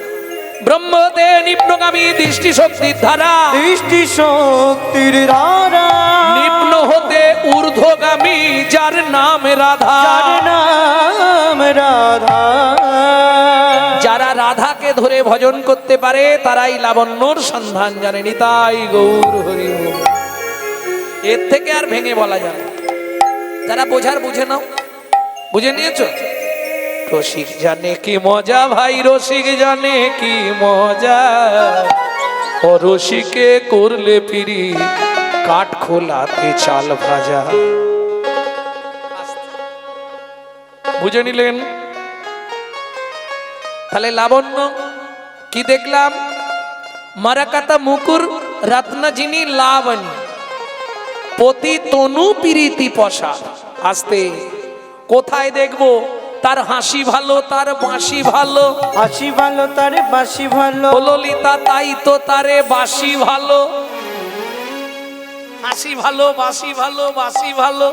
ব্রহ্মতে নিম্নগামী দৃষ্টি শক্তির ধারা, দৃষ্টি শক্তির ধারা, নিম্ন হতে ঊর্ধ্বগামী যার নাম রাধা। যার নাম রাধা। যারা রাধাকে ধরে ভজন করতে পারে তারাই লাবণ্যর সন্ধান জানে। নিতাই গৌর হরি বল। এর থেকে আর ভেঙে বলা যাবে না। যারা বোঝার বুঝে নাও। বুঝে নিয়েছো? রসিক জানে কি মজা ভাই, রসিক জানে কি মজা, ও রসিকে করলে ফিরি কাঠ খোলাতে চাল ভাজা। বুঝে নিলেন? তাহলে লাবণ্য কি দেখলাম? মারাকাতা মুকুর রত্না যিনি লাবণী, পতি তনু প্রীতি পশা। আসতে কোথায় দেখবো? তার হাসি ভালো, তার বাঁশি ভালো। হাসি ভালো তারে বাসি ভালো। ললিতা তাই তো তারে বাঁশি ভালো। হাসি ভালো, বাঁশি ভালো, বাঁশি ভালো।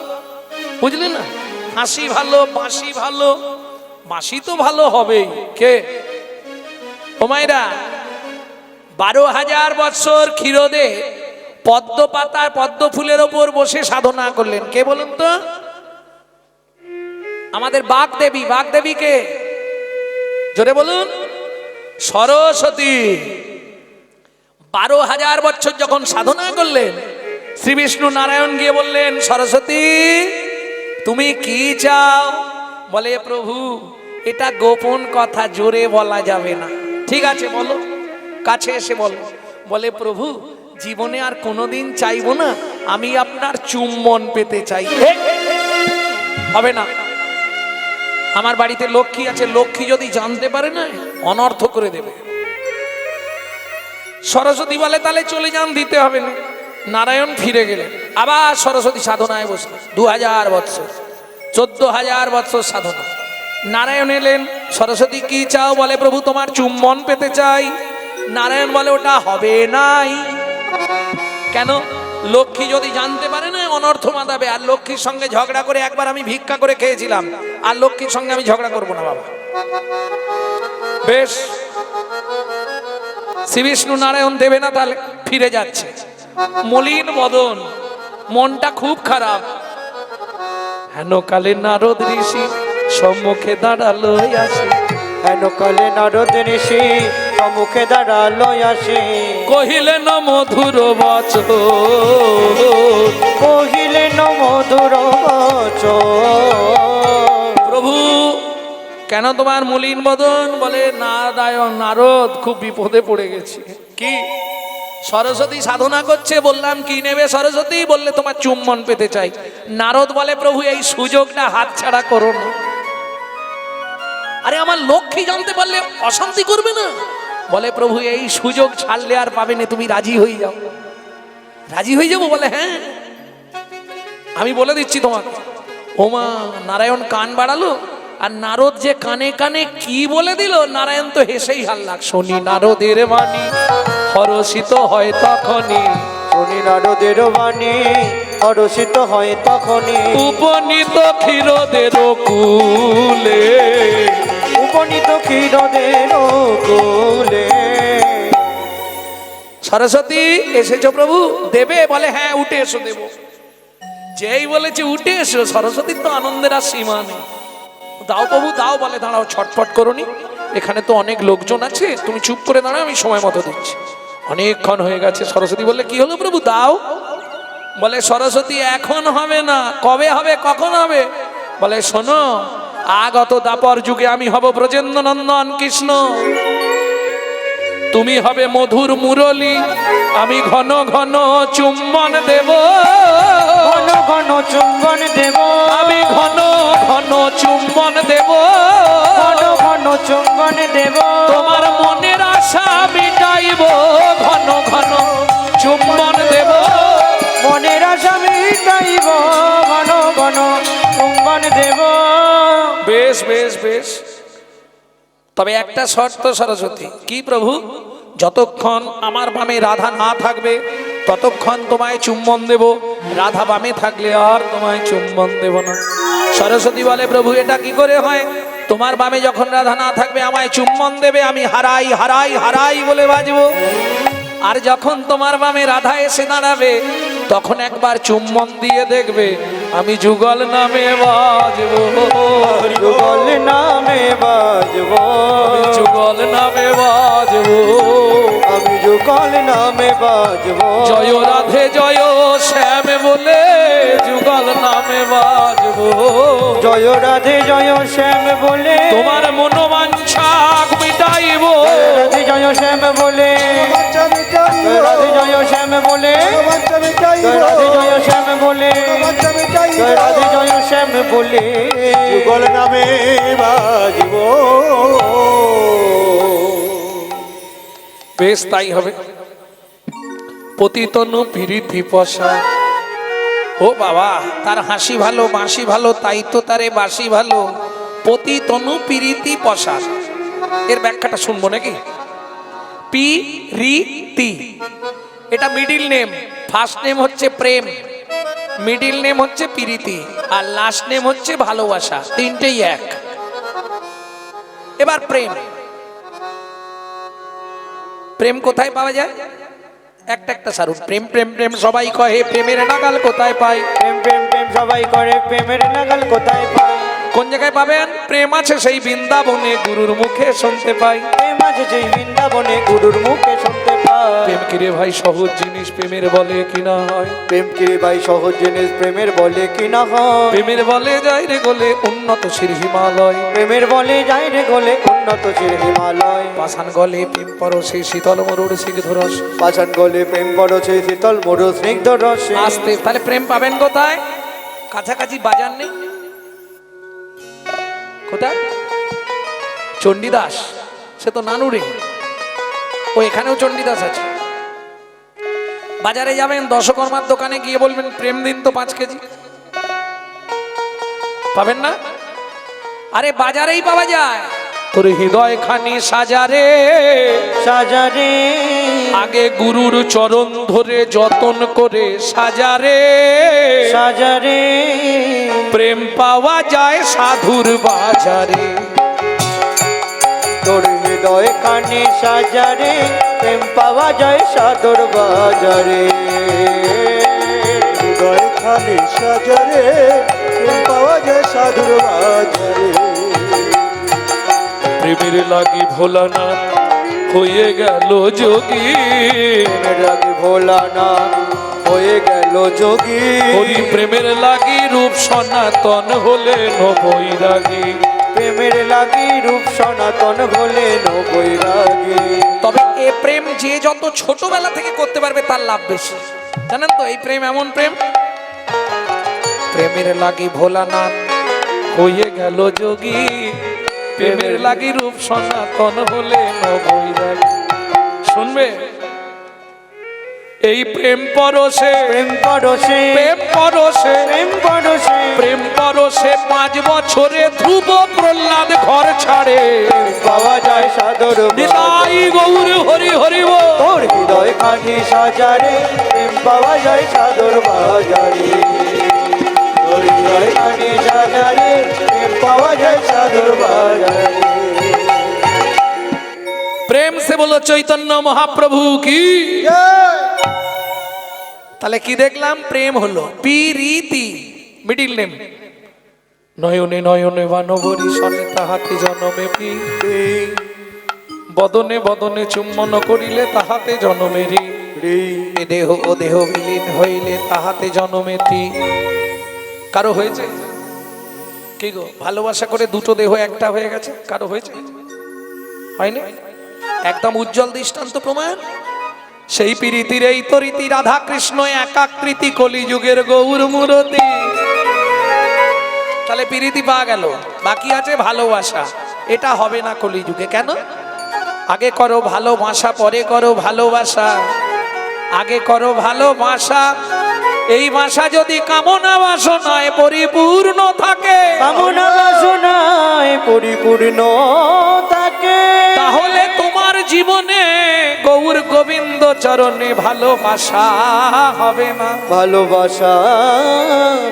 বুঝলি না? হাসি ভালো, বাঁশি ভালো। বাঁশি তো ভালো হবেই। কে? ও মায়েরা, 12,000 বৎসর ক্ষীরদে পদ্ম পাতার পদ্ম ফুলের ওপর বসে সাধনা করলেন। কে বলুন তো? আমাদের বাগদেবী। বাগদেবীকে জোরে বলুন। সরস্বতী। 12,000 বছর যখন সাধনা করলেন, শ্রী বিষ্ণু নারায়ণ গিয়ে বললেন, সরস্বতী তুমি কি চাও? বলে, প্রভু এটা গোপন কথা, জোরে বলা যাবে না। ঠিক আছে বলো, কাছে এসে বলো। বলে, প্রভু জীবনে আর কোনোদিন চাইবো না, আমি আপনার চুম্বন পেতে চাই। হবে না। আমার বাড়িতে লক্ষ্মী আছে, লক্ষ্মী যদি জানতে পারে না অনর্থ করে দেবে। সরস্বতী বলে, তাহলে চলে যান, দিতে হবে না। নারায়ণ ফিরে গেলেন, আবার সরস্বতী সাধনায় বসলেন। 2000 বৎসর, 14,000 বৎসর সাধনা। নারায়ণ এলেন, সরস্বতী কি চাও? বলে, প্রভু তোমার চুম্বন পেতে চাই। নারায়ণ বলে, ওটা হবে নাই। কেন? লক্ষ্মী যদি জানতে পারে না অনর্থ মাদাবে। আর লক্ষ্মীর সঙ্গে ঝগড়া করে একবার আমি ভিক্ষা করে খেয়েছিলাম, আর লক্ষ্মীর সঙ্গে আমি ঝগড়া করবো না বাবা। বেশ, শ্রী বিষ্ণু নারায়ণ দেবে না, তাহলে ফিরে যাচ্ছে। মলিন বদন, মনটা খুব খারাপ। হেন কালে নারদ ঋষি সম্মুখে দাঁড়ালো আসে। হেন কালে নারদ ঋষি সম্মুখে দাঁড়ালো আসে। কহিলেন মধুর বচন, কহিলেন মধুর বচন। প্রভু কেন তোমার মলিন বদন? বলে, নারদ খুব বিপদে পড়ে গেছে। কি? সরস্বতী সাধনা করছে। বললাম কি নেবে সরস্বতী? বললে তোমার চুম্বন পেতে চাই। নারদ বলে, প্রভু এই সুযোগটা হাতছাড়া করো না। আরে আমার লক্ষ্মী জানতে পারলে অশান্তি করবে না? বলে, প্রভু এই সুযোগ ছাড়লে আর পাবে না, তুমি রাজি হয়ে যাও। রাজি হয়ে যাবো? বলে, হ্যাঁ আমি বলে দিচ্ছি তোমাকে। ওমা, নারায়ণ কান বাড়ালো, আর নারদ যে কানে কানে কি বলে দিল, নারায়ণ তো হেসেই হাল্লাক। শনি নারদের বাণী হরষিত হয় তখনই, শনি নারদের বাণী হরষিত হয় তখনই। উপনীত ক্ষীরদের কুলে, উপনীত ক্ষীরদের কুলে। সরস্বতী এসেছো প্রভু, দেবে? বলে, হ্যাঁ উঠে এসো, দেব। যেই বলেছে উঠে এসো, সরস্বতীর তো আনন্দের আর সীমা নেই। দাও প্রভু দাও। বলে, দাঁড়াও, ছটফট করোনি, এখানে তো অনেক লোকজন আছে, তুমি চুপ করে দাঁড়াও, আমি সময় মতো দিচ্ছি। অনেকক্ষণ হয়ে গেছে। সরস্বতী বললে, কি হলো প্রভু, দাও। বলে, সরস্বতী এখন হবে না, কবে হবে, কখন হবে? বলে, শোনো, আগত দাপর যুগে আমি হব ব্রজেন্দ্র নন্দন কৃষ্ণ, তুমি হবে মধুর মুরলী, আমি ঘন ঘন চুম্বন দেব। ঘন ঘন চুম্বন দেব। আমি ঘন ঘন চুম্বন দেব। ঘন ঘন চুম্বন দেব। তোমার মনের আশা মিটাইব, ঘন ঘন চুম্বন দেব। মনের আশা মিটাইব, ঘন ঘন চুম্বন দেব। বেশ বেশ বেশ, তবে একটা শর্ত সরস্বতী। কি প্রভু? যতক্ষণ আমার বামে রাধা না থাকবে ততক্ষণ তোমায় চুম্বন দেব, রাধা বামে থাকলে আর তোমায় চুম্বন দেব না। সরস্বতী বলে, প্রভু এটা কি করে হয়? তোমার বামে যখন রাধা না থাকবে আমায় চুম্বন দেবে, আমি হারাই হারাই হারাই বলে বাজবো। আর যখন তোমার বামে রাধা এসে দাঁড়াবে তখন একবার চুম্বন দিয়ে দেখবে আমি যুগল নামে বাজবো, যুগল নামে বাজবো, যুগল নামে বাজবো, আমি যুগল নামে বাজবো। জয় রাধে জয় শ্যাম বলে যুগল নামে বাজবো। জয় রাধে জয় শ্যাম বলে তোমার মনোবাঞ্ছা মিটাইব, রাধে জয় শ্যাম বলে, বাচ্চা মিটাইব, রাধে জয় শ্যাম বলে, বাচ্চা মিটাইব, রাধে জয় শ্যাম বলে, বাচ্চা মিটাইব, রাধে জয় শ্যাম বলে যুগল নামে বাজিব। বেশ তাই হবে। পতিতনু প্রীতি পশা, ও বাবা তার হাসি ভালো বাঁশি ভালো তাই তো তারে বাঁশি ভালো। পতিতনু প্রীতি পশা, এর ব্যাখ্যাটা শুনবো নাকি? পি রি তি, এটা মিডিল নেম। ফার্স্ট নেম হচ্ছে প্রেম, মিডিল নেম হচ্ছে প্রীতি, আর লাস্ট নেম হচ্ছে ভালোবাসা, তিনটেই এক। এবার প্রেম, প্রেম কোথায় পাওয়া যায়? একটা একটা সারুন। প্রেম প্রেম প্রেম সবাই কহে, প্রেমের নাগাল কোথায় পাই? প্রেম প্রেম প্রেম সবাই করে, প্রেমের নাগাল কোথায় পায়? কোন জায়গায় পাবেন? প্রেম আছে সেই বৃন্দাবনে, গুরুর মুখে শুনতে পাই। প্রেম আছে যেই বৃন্দাবনে, গুরুর মুখে শুনতে পায়। প্রেম কিরে ভাই সহজ জিনিস, প্রেমের বলে কিনা হয়। প্রেম কি রে ভাই সহজ জিনিস, প্রেমের বলে কি না হয়? প্রেমের বলে যায় রে গলে উন্নত শ্রী হিমালয়। প্রেমের বলে যায় রে গলে উন্নত চির হিমালয়। পাষাণ গলে প্রেম পরশে শীতল মরুর সিদ্ধ রস। পাষাণ গলে প্রেম পড়ছে শীতল মরু স্নিগ্ধ রসে। আসতে তাহলে প্রেম পাবেন কোথায়? কাছাকাছি বাজার নেই? কোথায়? চণ্ডীদাস, সে তো নানুরে, ও এখানেও চণ্ডীদাস আছে। বাজারে যাবেন, দশকর্মার দোকানে গিয়ে বলবেন প্রেম দিন তো 5 কেজি, পাবেন না? আরে বাজারেই পাওয়া যায়। তোর হৃদয় খানি সাজারে, সাজারে আগে গুরুর চরণ ধরে যতন করে সাজারে। সাজারে প্রেম পাওয়া যায় সাধুর বাজারে। তোর হৃদয় কানে সাজারে, প্রেম পাওয়া যায় সাদর বাজারে। হৃদয় খালি সাজারে, প্রেম পাওয়া যায় সাধুর বাজারে। প্রেমের লাগি ভোলানাথ হয়ে গেল যোগী, প্রেমের লাগি ভোলানা হয়ে গেল যোগী। হরি প্রেমের লাগি রূপ সনাতন হলে নবৈরাগী। প্রেমের লাগি রূপ সনাতন হলে বৈরাগী। তবে এ প্রেম যে যত ছোটবেলা থেকে করতে পারবে তার লাভ বেশি, জানেন তো? এই প্রেম এমন প্রেম, প্রেমের লাগি ভোলানাথ হয়ে গেল যোগী, প্রেমের লাগি রূপ সনাতন হলে নবৈরাগী। শুনবে? এই প্রেম পরশে, প্রেম পরশে, প্রেম পরশে, প্রেম পরশে, প্রেম পরশে 5 বছরে ধ্রুব প্রহ্লাদ ঘর ছাড়ে। পাওয়া যায় সাদর নিতাই গৌর হরি হরি বল। তোর হৃদয় খানি সাজারে, প্রেম পাওয়া যায় সাদর বাজারে। তোর হৃদয় খানি সাজারে, প্রেম পাওয়া যায় সাদর বাজারে। প্রেম সে বলো চৈতন্য মহাপ্রভু কি। তাহলে কি দেখলাম? প্রেম হলো প্রীতি, মিডিল নেম। নয়নে নয়নে বানবরী সনে তাহাতে জনমে প্রীতি, বদনে বদনে চুম্বন করিলে তাহাতে জনমেরি। এ দেহ ও দেহ বিলীন হইলে তাহাতে জনমেতি। কারো হয়েছে কি গো? ভালোবাসা করে দুটো দেহ একটা হয়ে গেছে, কারো হয়েছে? হয়নি? একদম উজ্জ্বল দৃষ্টান্ত প্রমাণ। সেই প্রীতির এই তো রীতি, রাধা কৃষ্ণ একাকৃতি, কলিযুগের গৌর মূরতি। তাহলে প্রীতি পাওয়া গেল, বাকি আছে ভালোবাসা। এটা হবে না কলিযুগে। কেন? আগে করো ভালোবাসা, পরে করো ভালোবাসা। আগে করো ভালোবাসা, এই ভাষা যদি কামনা বাসনায় পরিপূর্ণ থাকে, কামনা বাসনায় পরিপূর্ণ থাকে, তাহলে তোমার জীবনে গৌর গোবিন্দ চরণে ভালোবাসা হবে না। ভালোবাসা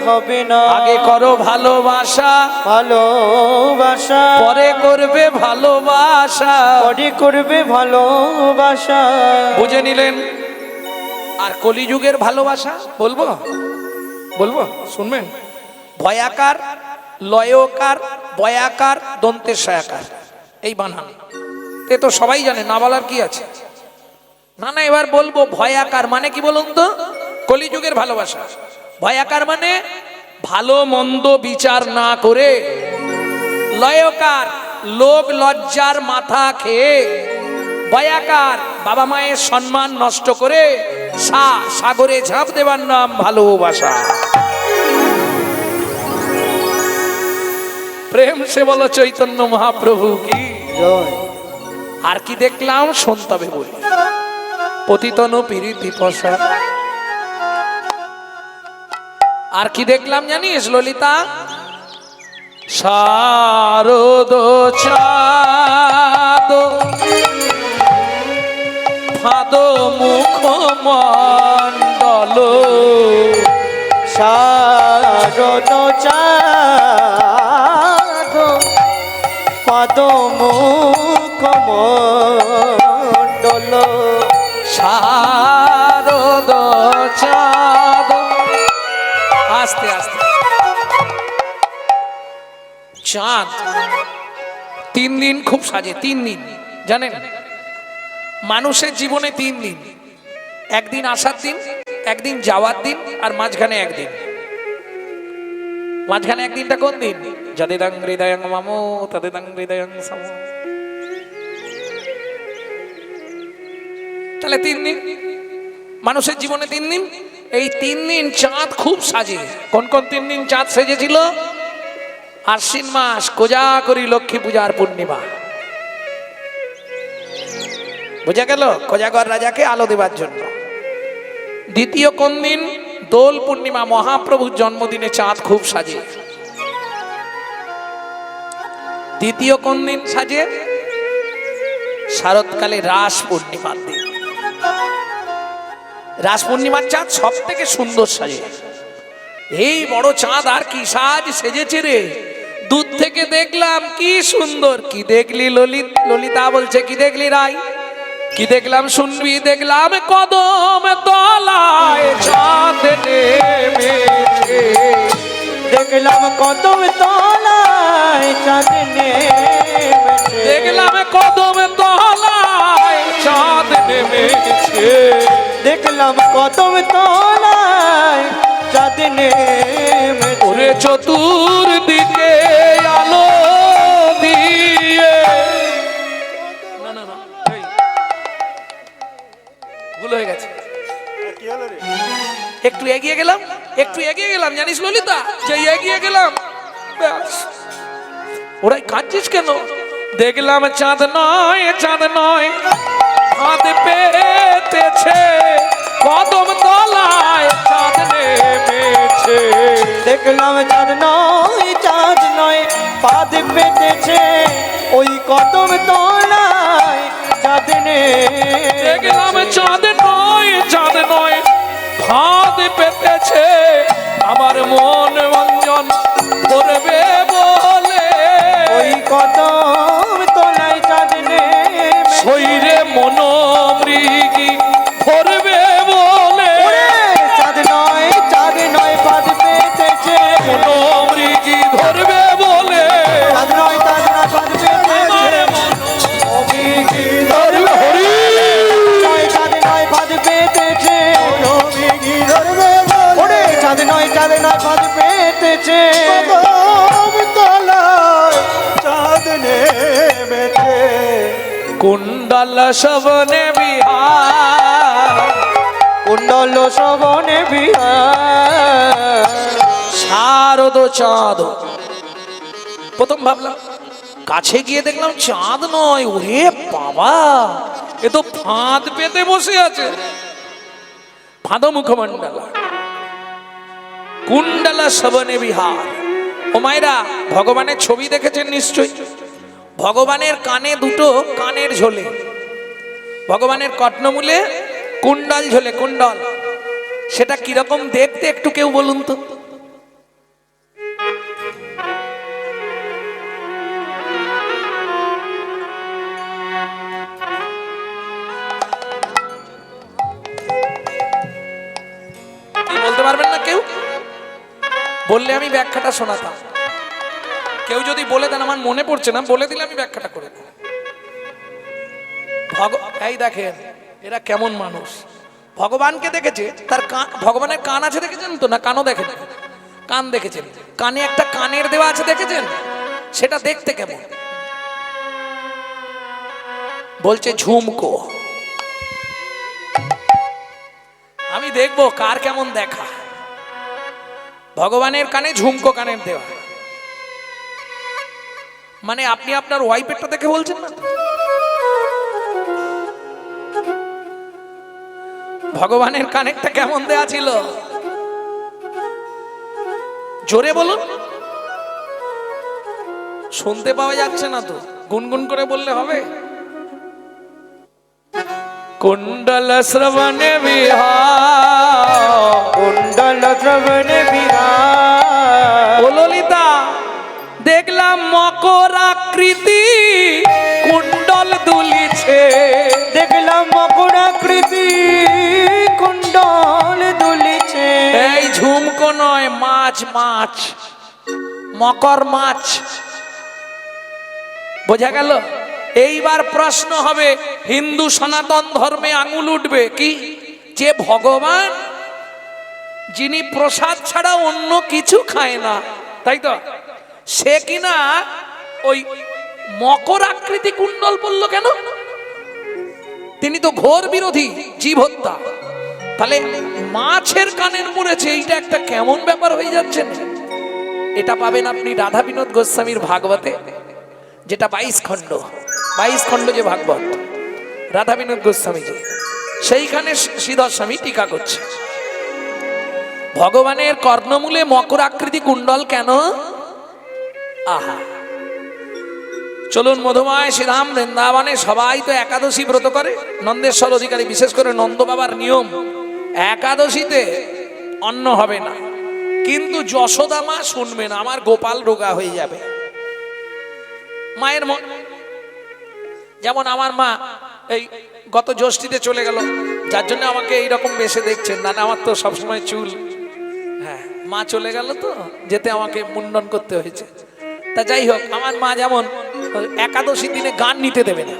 হবে না। আগে করো ভালোবাসা, ভালোবাসা পরে করবে ভালোবাসা। পরে করবে ভালোবাসা। বুঝে নিলেন? আর কলিযুগের ভালোবাসা বলবো বলবো শুনবেন। ভয়াকার, লয়কার, বয়াকার, দন্তের সয়াকার, এই বানান এ তো সবাই জানে, না বলার কি আছে? না না, এবার বলবো ভয়াকার মানে কি বলুন তো? কলিযুগের ভালোবাসা। ভয়াকার মানে ভালো মন্দ বিচার না করে, লয়কার লোক লজ্জার মাথা খেয়ে, বয়াকার বাবা মায়ের সম্মান নষ্ট করে সাগরে ঝাঁপ দেবার নাম ভালোবাসা। প্রেম সে বলো চৈতন্য মহাপ্রভু কি জয়। আর কি দেখলাম শুনতে বলি। পতিতন প্রীতি পশা। আর কি দেখলাম জানিস ললিতা? শারদ চাঁদ ফাদ মুখমণ্ডল। শারদ চাঁদ পদ মুখমণ্ডল। শারদ চাঁদ, আস্তে আস্তে। চাঁদ 3 দিন খুব সাজে। 3 দিন জানেন? মানুষের জীবনে 3 দিন। একদিন আসার দিন, একদিন যাওয়ার দিন, আর মাঝখানে একদিন। মাঝখানে একদিনটা কোন দিন? যদিদং হৃদয়ং মামো তদিদং হৃদয়ং সমো। তাহলে 3 দিন মানুষের জীবনে 3 দিন। এই 3 দিন চাঁদ খুব সাজে। কোন কোন 3 দিন চাঁদ সেজেছিল? আশ্বিন মাস, কোজাগরী লক্ষ্মী পূজার পূর্ণিমা। বোঝা গেল? কোজাগর রাজাকে আলো দেবার জন্য। দ্বিতীয় কোন দিন? দোল পূর্ণিমা, মহাপ্রভুর জন্মদিনে চাঁদ খুব সাজে। দ্বিতীয় কোন দিন সাজে? শরৎকালে রাস পূর্ণিমার দিন। রাস পূর্ণিমার চাঁদ সব থেকে সুন্দর সাজে। এই বড় চাঁদ আর কি সাজ সেজেছে রে! দূর থেকে দেখলাম কি সুন্দর। কি দেখলি ললিতা বলছে, কি দেখলি রাই? কি দেখলাম শুনবি? দেখলাম কদম তলায় চাঁদ নেমেছে। দেখলাম কদম তলায় চাঁদ নেমেছে। দেখলাম কদম তলায় চাঁদ নেমেছে। দেখলাম কদম তলায় চাঁদ নেমেছে। ওরে চতুর্দিকে আলো দিয়ে। না না না, এই, ভুল হয়ে গেছে। কি হলো রে? একটু এগিয়ে গেলাম, একটু এগিয়ে গেলাম, জানিস ললিতা? যে এগিয়ে গেলাম ব্যাস। ওরাই কাঁদছিস কেন? দেখলাম চাঁদ নয়, চাঁদ নয়, হাত পেতেছে কদম তলায় চাঁদ নেমেছে। দেখলাম চাঁদ নয়, চাঁদ নয়, পাদ পেতেছে ওই কদম তলায় চাঁদ নেমেছে। দেখলাম চাঁদ নয়, চাঁদ নয়, ফাঁদ পেতেছে আমার মন মঞ্জন করবে বলে। ওই কদম তলায় চাঁদ নেমেছে। শরীরে মনোমৃগী ধরবে বলে। চাঁদ নয়, চাঁদ নয়, পাদ পেতেছে মনোমৃগী ধরবে বলে। চাঁদ নয়, চাঁদ নয়, পাদ পেতেছে মনোমৃগী ধরবে হরি। নয়, চাঁদ নয়, পাদ পেতেছে ওরে। চাঁদ নয়, চাঁদ নয়, পাদ পেতেছে তলায় চাঁদ নেমেছে। কুণ্ডল শবনে বিহার, কুণ্ডল শবনে বিহার। শারদ চাঁদ। প্রথম ভাবলাম, কাছে গিয়ে দেখলাম চাঁদ নয়, ওরে বাবা, এ তো ফাঁদ পেতে বসে আছে। ফাঁদ মুখমণ্ডলা কুণ্ডলা শবনে বিহার। ও মায়েরা, ভগবানের ছবি দেখেছেন নিশ্চয়ই। ভগবানের কানে দুটো কানের ঝোলে, ভগবানের কর্ণমূলে কুণ্ডল ঝোলে কুণ্ডল, সেটা কিরকম দেখতে একটু কেউ বলুন তো? কি বলতে পারবেন না কেউ? বললে আমি ব্যাখ্যাটা শোনাতাম। কেউ যদি বলে দেন, আমার মনে পড়ছে না, বলে দিলে আমি ব্যাখ্যাটা করে দেব। এই দেখেন এরা কেমন মানুষ, ভগবানকে দেখেছে, তার ভগবানের কান আছে দেখেছেন তো? না কানও দেখেন? কান দেখেছেন, কানে একটা কানের দেওয়া আছে দেখেছেন? সেটা দেখতে কেমন? বলছে ঝুমকো। আমি দেখবো কার কেমন দেখা। ভগবানের কানে ঝুমকো কানের দেওয়া, মানে আপনি আপনার ওয়াইফেরটা দেখে বলছেন না? ভগবানের কানেরটা কেমন দেয়া ছিল? জোরে বলুন, শুনতে পাওয়া যাচ্ছে না তো, গুনগুন করে বললে হবে। কুণ্ডল শ্রবণে বিহার, কুণ্ডল শ্রবণে বিহার। ও ললিতা, দেখলাম মকর আকৃতি কুণ্ডল দুলিছে। দেখলাম মকর আকৃতি কুণ্ডল দুলিছে। এই ঝুমকো নয়, মাছ, মাছ, মকর মাছ। বোঝা গেল? এইবার প্রশ্ন হবে, হিন্দু সনাতন ধর্মে আঙুল উঠবে কি, যে ভগবান যিনি প্রসাদ ছাড়া অন্য কিছু খায় না, তাই তো, সে কিনা ওই মকর আকৃতি কুণ্ডল বলল কেন? তিনি তো ঘোর বিরোধী, জীব হত্যা। তাহলে মাছের কানের মুড়েছে, এইটা একটা কেমন ব্যাপার হয়ে যাচ্ছে। এটা পাবেন আপনি রাধা বিনোদ গোস্বামীর ভাগবতে, যেটা 22 খণ্ড, 22 খণ্ড যে ভাগবত, রাধা বিনোদ গোস্বামীজি, সেইখানে শ্রীধর স্বামী টিকা করছে। ভগবানের কর্ণমূলে মকর আকৃতি কুণ্ডল কেন? আহা, চলুন মধুময় শ্রীধাম বৃন্দাবনে সবাই তো একাদশী ব্রত করে, নন্দেশ্বর অধিকারী, বিশেষ করে নন্দ বাবার নিয়ম, একাদশীতে অন্ন হবে না। কিন্তু যশোদা মা শুনবে না, আমার গোপাল রোগা হয়ে যাবে। মায়ের মন, যেমন আমার মা এই গত জ্যৈষ্ঠীতে চলে গেল, যার জন্য আমাকে এইরকম বেশে দেখছেন, না আমার তো সবসময় চুল। হ্যাঁ, মা চলে গেল তো, যেতে আমাকে মুন্ডন করতে হয়েছে। তা যাই হোক, আমার মা যেমন একাদশী দিনে গান নিতে দেবে না।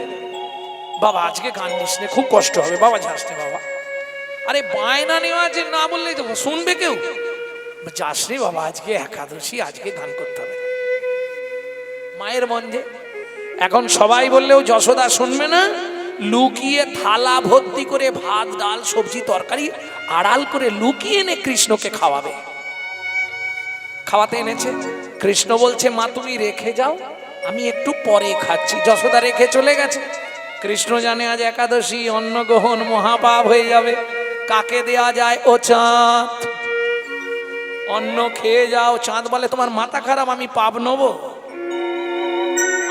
বাবা আজকে গান নিস নে, খুব কষ্ট হবে, বাবা যাস নে বাবা। আরে বায়না নেওয়া যে না বললেই তো শুনবে কেউ, যাস রে বাবা, আজকে একাদশী, আজকে গান করতে হবে। মায়ের মন যে, এখন সবাই বললেও যশোদা শুনবে না, লুকিয়ে থালা ভর্তি করে ভাত, ডাল, সবজি, তরকারি আড়াল করে লুকিয়ে এনে কৃষ্ণকে খাওয়াবে। খাওয়াতে এনেছে, কৃষ্ণ বলছে মা তুমি রেখে যাও, আমি একটু পরে খাচ্ছি। যশোদা রেখে চলে গেছে। কৃষ্ণ জানে আজ একাদশী, অন্ন গ্রহণ মহাপাপ হয়ে যাবে, কাকে দেয়া যায়? ও চাঁদ, অন্ন খেয়ে যাও। চাঁদ বলে তোমার মাথা খারাপ, আমি পাপ নেব?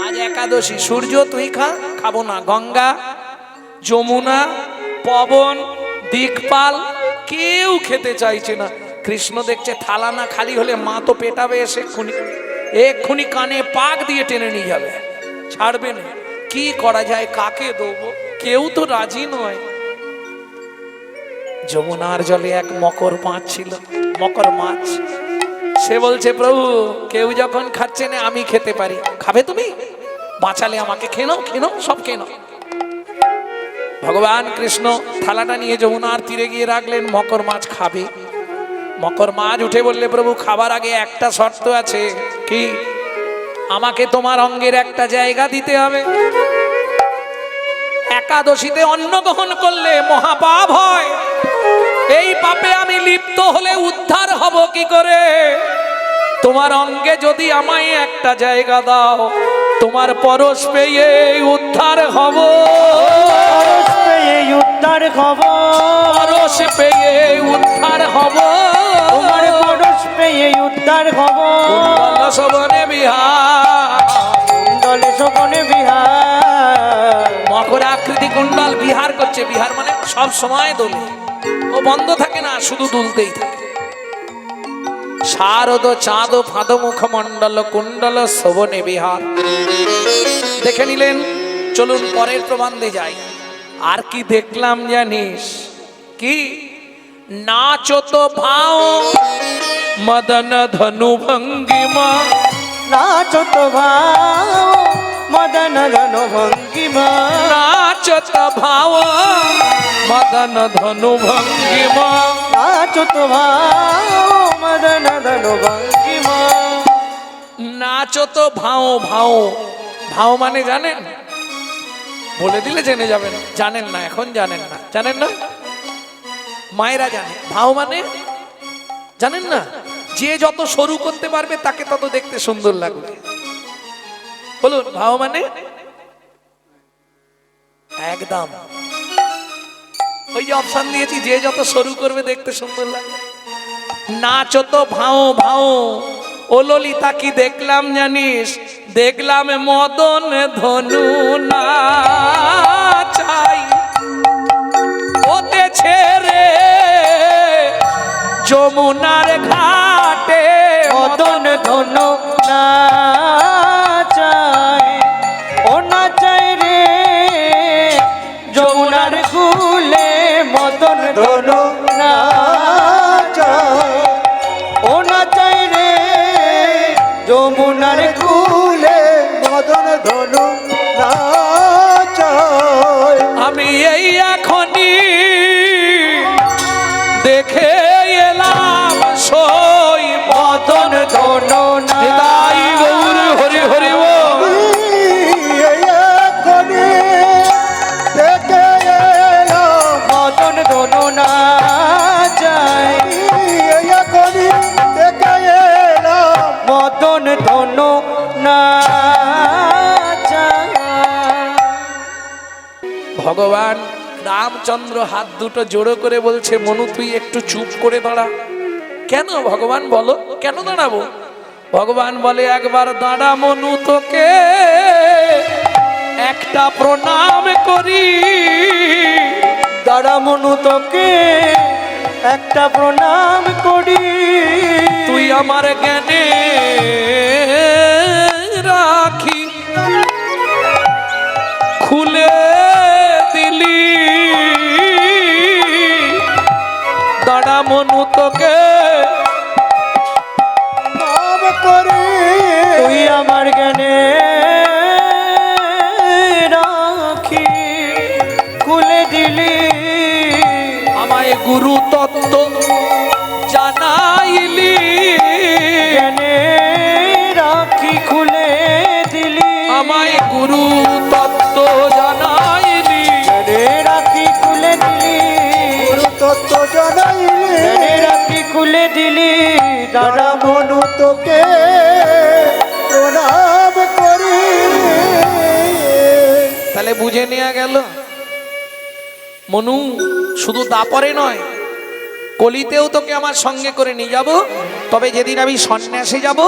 আজ একাদশী, সূর্য তুই খা, খাবো না। গঙ্গা, যমুনা, পবন, দিকপাল কেউ খেতে চাইছে না। কৃষ্ণ দেখছে থালা না খালি হলে মা তো পেটাবে, এসে এক্ষুনি কানে পাক দিয়ে টেনে নিয়ে যাবে, ছাড়বে না। কি করা যায়, কাকে দেবো? কেউ তো রাজি নয়। যমুনার জলে এক মকর মাছ ছিল, মকর মাছ। সে বলছে প্রভু কেউ যখন খাচ্ছে না আমি খেতে পারি, খাবে তুমি? বাঁচালে আমাকে, খেয়ে নাও, খেয়ে নাও, সব খেয়ে নাও। ভগবান কৃষ্ণ থালাটা নিয়ে যমুনার তীরে গিয়ে রাখলেন, মকর মাছ খাবে। মকর মাছ উঠে বললে প্রভু খাবার আগে একটা শর্ত আছে। কি? আমাকে তোমার অঙ্গের একটা জায়গা দিতে হবে। একাদশীতে অন্ন গ্রহণ করলে মহাপাপ হয়, এই পাপে আমি লিপ্ত হলে উদ্ধার হব কি করে? তোমার অঙ্গে যদি আমায় একটা জায়গা দাও, তোমার পরশ পেয়ে উদ্ধার হব। উদ্ধার হব, পরশ পেয়ে উদ্ধার হব, তোমার পরশ পেয়ে উদ্ধার হব। কুণ্ডল শোভনে বিহার, কুণ্ডল শোভনে বিহার। মকর আকৃতি কুণ্ডল বিহার করছে। বিহার মানে সব সময় দোলে, ও বন্ধ থাকে না, শুধু দুলতেই থাকে। শারদ চাঁদ ফাঁদ মুখমণ্ডল কুণ্ডল শোভনে বিহার। দেখে নিলেন, চলুন পরের প্রবন্ধে যাই। আর কি দেখলাম জানিস? কি? নাচত ভাও মদন ধনু ভঙ্গিমা। নাচত ভাও মদন ধনু ভঙ্গিমা। নাচত ভাও মদন ধনু ভঙ্গিমা। নাচত ভাও মদন ধনু ভঙ্গিমা। নাচত ভাও, ভাও ভাও মানে জানেন? বলে দিলে জেনে যাবেন। জানেন না, এখন জানেন না, জানেন না? মায়েরা জানে। ভাও মানে জানেন না? যে যত সরু করতে পারবে তাকে তত দেখতে সুন্দর লাগবে। বলুন, ভাও মানে? একদম ওই যে অপশন দিয়েছি, যে যত সরু করবে দেখতে সুন্দর লাগবে। নাচত ভাও, ভাও ও ললিতা কি দেখলাম জানিস? দেখলাম মদন ধনু নাচাই ওতে ছেড়ে যমুনার ঘাটে। মদন ধনু নাচায় ও নাচায় রে যমুনার কুলে। মদন ধনু নাচায় ও নাচায় রে যমুনার কুলে। মদন ধনু নাচায়। আমি এই এখনই দেখে এলাম সই মদন ধনু নিতাই গৌর হরি হরি বল। দেখে এলাম মদন ধনু নাচায় দেখে এলাম মদন ধনু নাচায়। ভগবান রামচন্দ্র হাত দুটো জোড়ো করে বলছে, মনু তুই একটু চুপ করে দাঁড়া। কেন ভগবান বলো, কেন দাঁড়াবো? ভগবান বলে, একবার দাঁড়া মনু, তোকে একটা প্রণাম করি। দাঁড়া মনু, তোকে একটা প্রণাম করি। তুই আমার জ্ঞানে রাখি খুলে দিলি। দাঁড়া মনু, তোকে নাম করি। তুই আমার জ্ঞানে রাখি খুলে দিলি। আমায় গুরু তত্ত্ব জানাইলি। জ্ঞানে রাখি খুলে দিলি। আমায় গুরু তত্ত্ব জানাইলি। জ্ঞানে রাখি খুলে দিলি। গুরু তত্ত্ব জানাইলি। জ্ঞানে রাখি খুলে দিলি। দাঁড়া মনু তোকে প্রণাম করি। তাহলে বুঝে নেওয়া গেল, মনু শুধু দাপরে নয়, কলিতেও তোকে আমার সঙ্গে করে নিয়ে যাব। তবে যেদিন আমি সন্ন্যাসে যাব,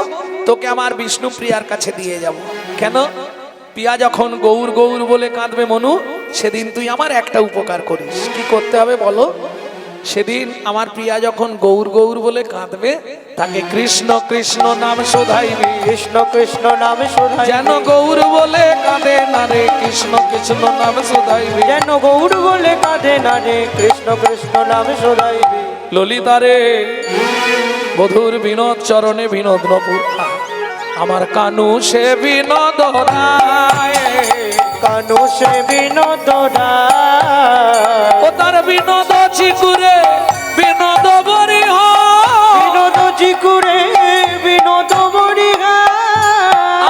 তোকে আমার বিষ্ণু প্রিয়ার কাছে দিয়ে যাব। কেন? প্রিয়া যখন গৌর গৌর বলে কাঁদবে মনু, সেদিন তুই আমার একটা উপকার করিস। কি করতে হবে বলো? সেদিন আমার প্রিয়া যখন গৌর গৌর বলে কাঁদবে, তাকে কৃষ্ণ কৃষ্ণ নাম শোধাইবি। কৃষ্ণ কৃষ্ণ নামে শোধাই। যেন গৌর বলে কাঁদে না রে, কৃষ্ণ কৃষ্ণ নাম শোধাইবি। যেন গৌর বলে কাঁদে না রে, কৃষ্ণ কৃষ্ণ নামে শোধাইবি। ললিতারে বধুর বিনোদ চরণে বিনোদ নপুর। আমার কানু সে বিনোদ রায়। কানু সে বিনোদ ও তার বিনোদ চিকুরে বিনোদ বরি বিনোদ চিকুরে বিনোদ বড়িহা।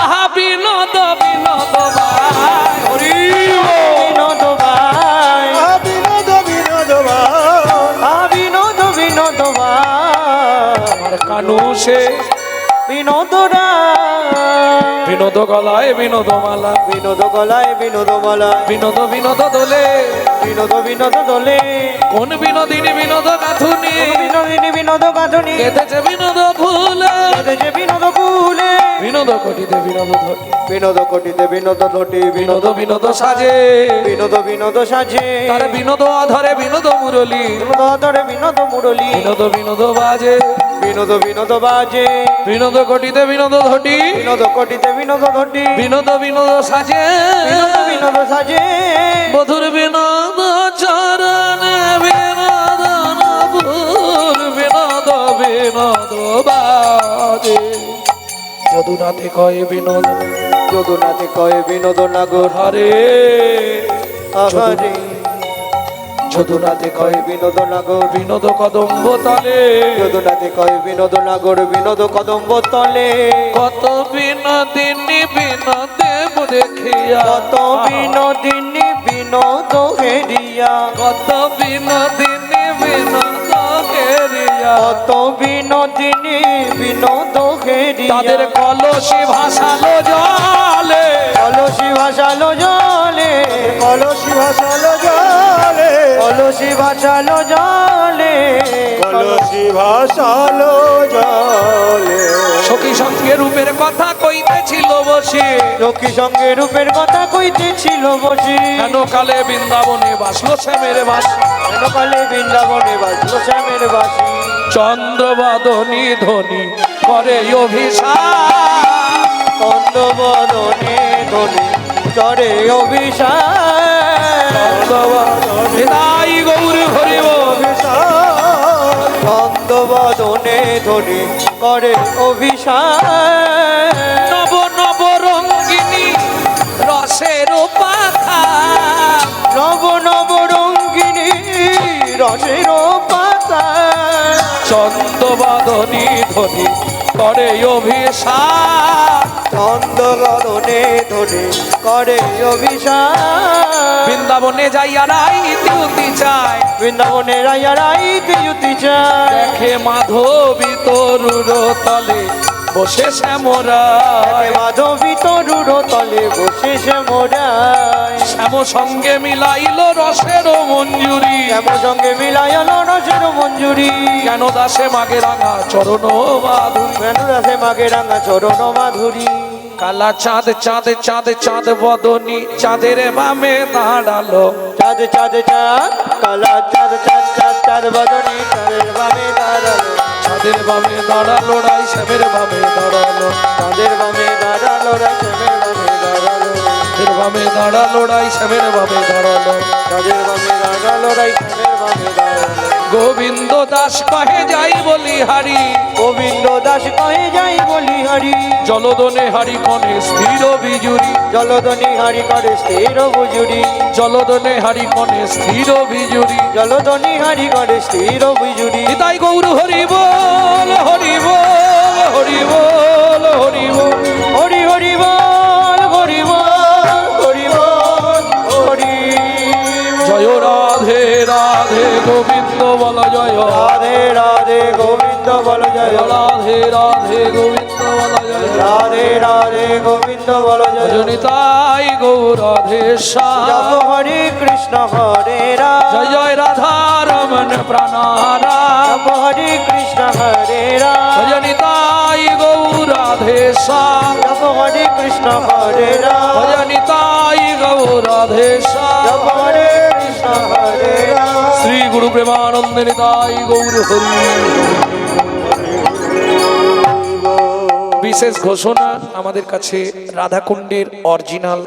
আহা বিনোদ বিনোদ ভাই হরি বিনোদ ভাই। বিনোদ বিনোদ ভাই। বিনোদ বিনোদ ভাই। আমার কানু সে বিনোদ বিনোদ গলায় বিনোদ মালা। বিনোদ গলায় বিনোদ মালা। বিনোদ বিনোদ দোলে বিনোদ বিনোদ দোলে। কোন বিনোদিনী বিনোদ গাথুনি। বিনোদিনী বিনোদ গাঁথনি। কেঁদেছে বিনোদ ফুলে। কেঁদেছে বিনোদ ফুলে। বিনোদ ঘটিতে বিনোদ ঘটে, বিনোদ ঘটিতে বিনোদ ঘটে, বিনোদ বিনোদ সাজে, বিনোদ বিনোদ সাজে, তার বিনোদ আধারে বিনোদ মুরলী, বিনোদ ধরে বিনোদ মুরলী, বিনোদ বিনোদ বাজে, বিনোদ বিনোদ বাজে, বিনোদ ঘটিতে বিনোদ ঘটি, বিনোদ ঘটিতে বিনোদ ঘটি, বিনোদ বিনোদ সাজে, বিনোদ বিনোদ সাজে, মধুর বিনোদ চরণে বিনোদ নভুর বিনোদ বিনোদ বাজে, যদুনাথে কয় বিনোদ যদুনাথে কয় বিনোদ নাগর হরে, আহারে, যদুনাথে কয় কয় বিনোদ নাগর, বিনোদ কদম্ব তলে, যদুনাথে কয় বিনোদ নাগর, বিনোদ কদম্ব তলে, কত বিনোদিনী বিনোদেব দেখিয়া, কত বিনোদিনী বিনোদ হেরিয়া, কত বিনোদিনী বিনোদ কেরিয়া, কত বিনোদিনী বিনোদ হেরিয়া, তাদের কলসি ভাসালো জলে, কলসি ভাসালো জলে, কলসি ভাসালো জলে, কলসি ভাসালো জলে, কলসি ভাসালো জলে, সখী সঙ্গে রূপের কথা কইতেছিল বসে, সখী সঙ্গে রূপের কথা কইতেছিল বসি, কেন কালে বৃন্দাবনে বাসলো শ্যামের বাস, কালে বৃন্দাবনে বাজলো শ্যামের বাসি, চন্দ্রবাদনী ধ্বনি করে অভিশাপ, চন্দ্রবদনে ধনে চরে অভিশাপ, হৃদয় গৌর হরিব, চন্দ্রবদনে ধনে করে অভিশাপ, নব নব রঙ্গিনী রসের পাখা, নব নব রঙ্গিনী রসের পাতা, চন্দ্রবাদনী ধ্বনি করে অভিশাপ, চন্দ্রবদনে ধনে করে অভিশাপ, বৃন্দাবনে যাইয়া রাইতে চায়, বৃন্দাবনে রাইয়া রাইতে যুতি চায়, দেখে মাধবী তরুর তলে বসে শ্যামরা, মাধবী তরুর তলে বসে সে মোড়ায়, শ্যাম সঙ্গে মিলাইল রসের মঞ্জুরি, শ্যাম সঙ্গে মিলাইলো রসের মঞ্জুরি, কেন দাসে মাগে রাঙা চরণ মাধুরী, মেনুরাসে মাগে রাঙা চরণ মাধুরী, কালা চাঁদ চাঁদ চাঁদ চাঁদ বদনী চাঁদের বামে দাঁড়ালো, চাঁদ চাঁদ চাঁদ কালা চাঁদ চাঁদ চাঁদ চাঁদ বদনী চাঁদের বামে দাঁড়ালো, চাঁদের বামে দাঁড়ালো রাই শ্যামের বামে দাঁড়ালো, চাঁদের বামে দাঁড়ালো রাজমের বামে দাঁড়ালো, চাঁদের বামে দাঁড়ালো রাই শ্যামের বামে দাঁড়ালো, চাঁদের বামে দাঁড়ালো রাজমের বামে দাঁড়ালো, গোবিন্দ দাস কহে যাই বলি হারি, গোবিন্দ দাস কহে যাই বলি হরি, জলদনে হারি কনে স্থির বিজুরি, জলদনি হারি করে স্থির বুজুরি, জলদনে হারি কনে স্থির বিজুরি, জলদনি হারি করে স্থির বুজুরি, তাই গৌর হরি বল হরি বল হরি বল হরি বল, হরি হরি বল হরি বল হরি বল হরি জয় রাধে রাধে গোবিন্দ বল জয়, রাধে রাধে গোবিন্দ বল জয়, রাধে রাধে গোবিন্দ বল জয়, রাধে রাধে গোবিন্দ বল জয়, জনিতাই গৌর রাধে জপ হরে কৃষ্ণ হরে রাম, জয় জয় রাধা রমন প্রাণারা, জপ হরে কৃষ্ণ হরে রাম, জনিতাই গৌর রাধে জপ হরে কৃষ্ণ হরে রাম, জনিতাই গৌর রাধে জপ হরে কৃষ্ণ হরে রাম, শ্রী গুরু প্রেমানন্দ নিতাই গৌর হরি। বিশেষ ঘোষণা, আমাদের কাছে রাধাকুণ্ডের অরিজিনাল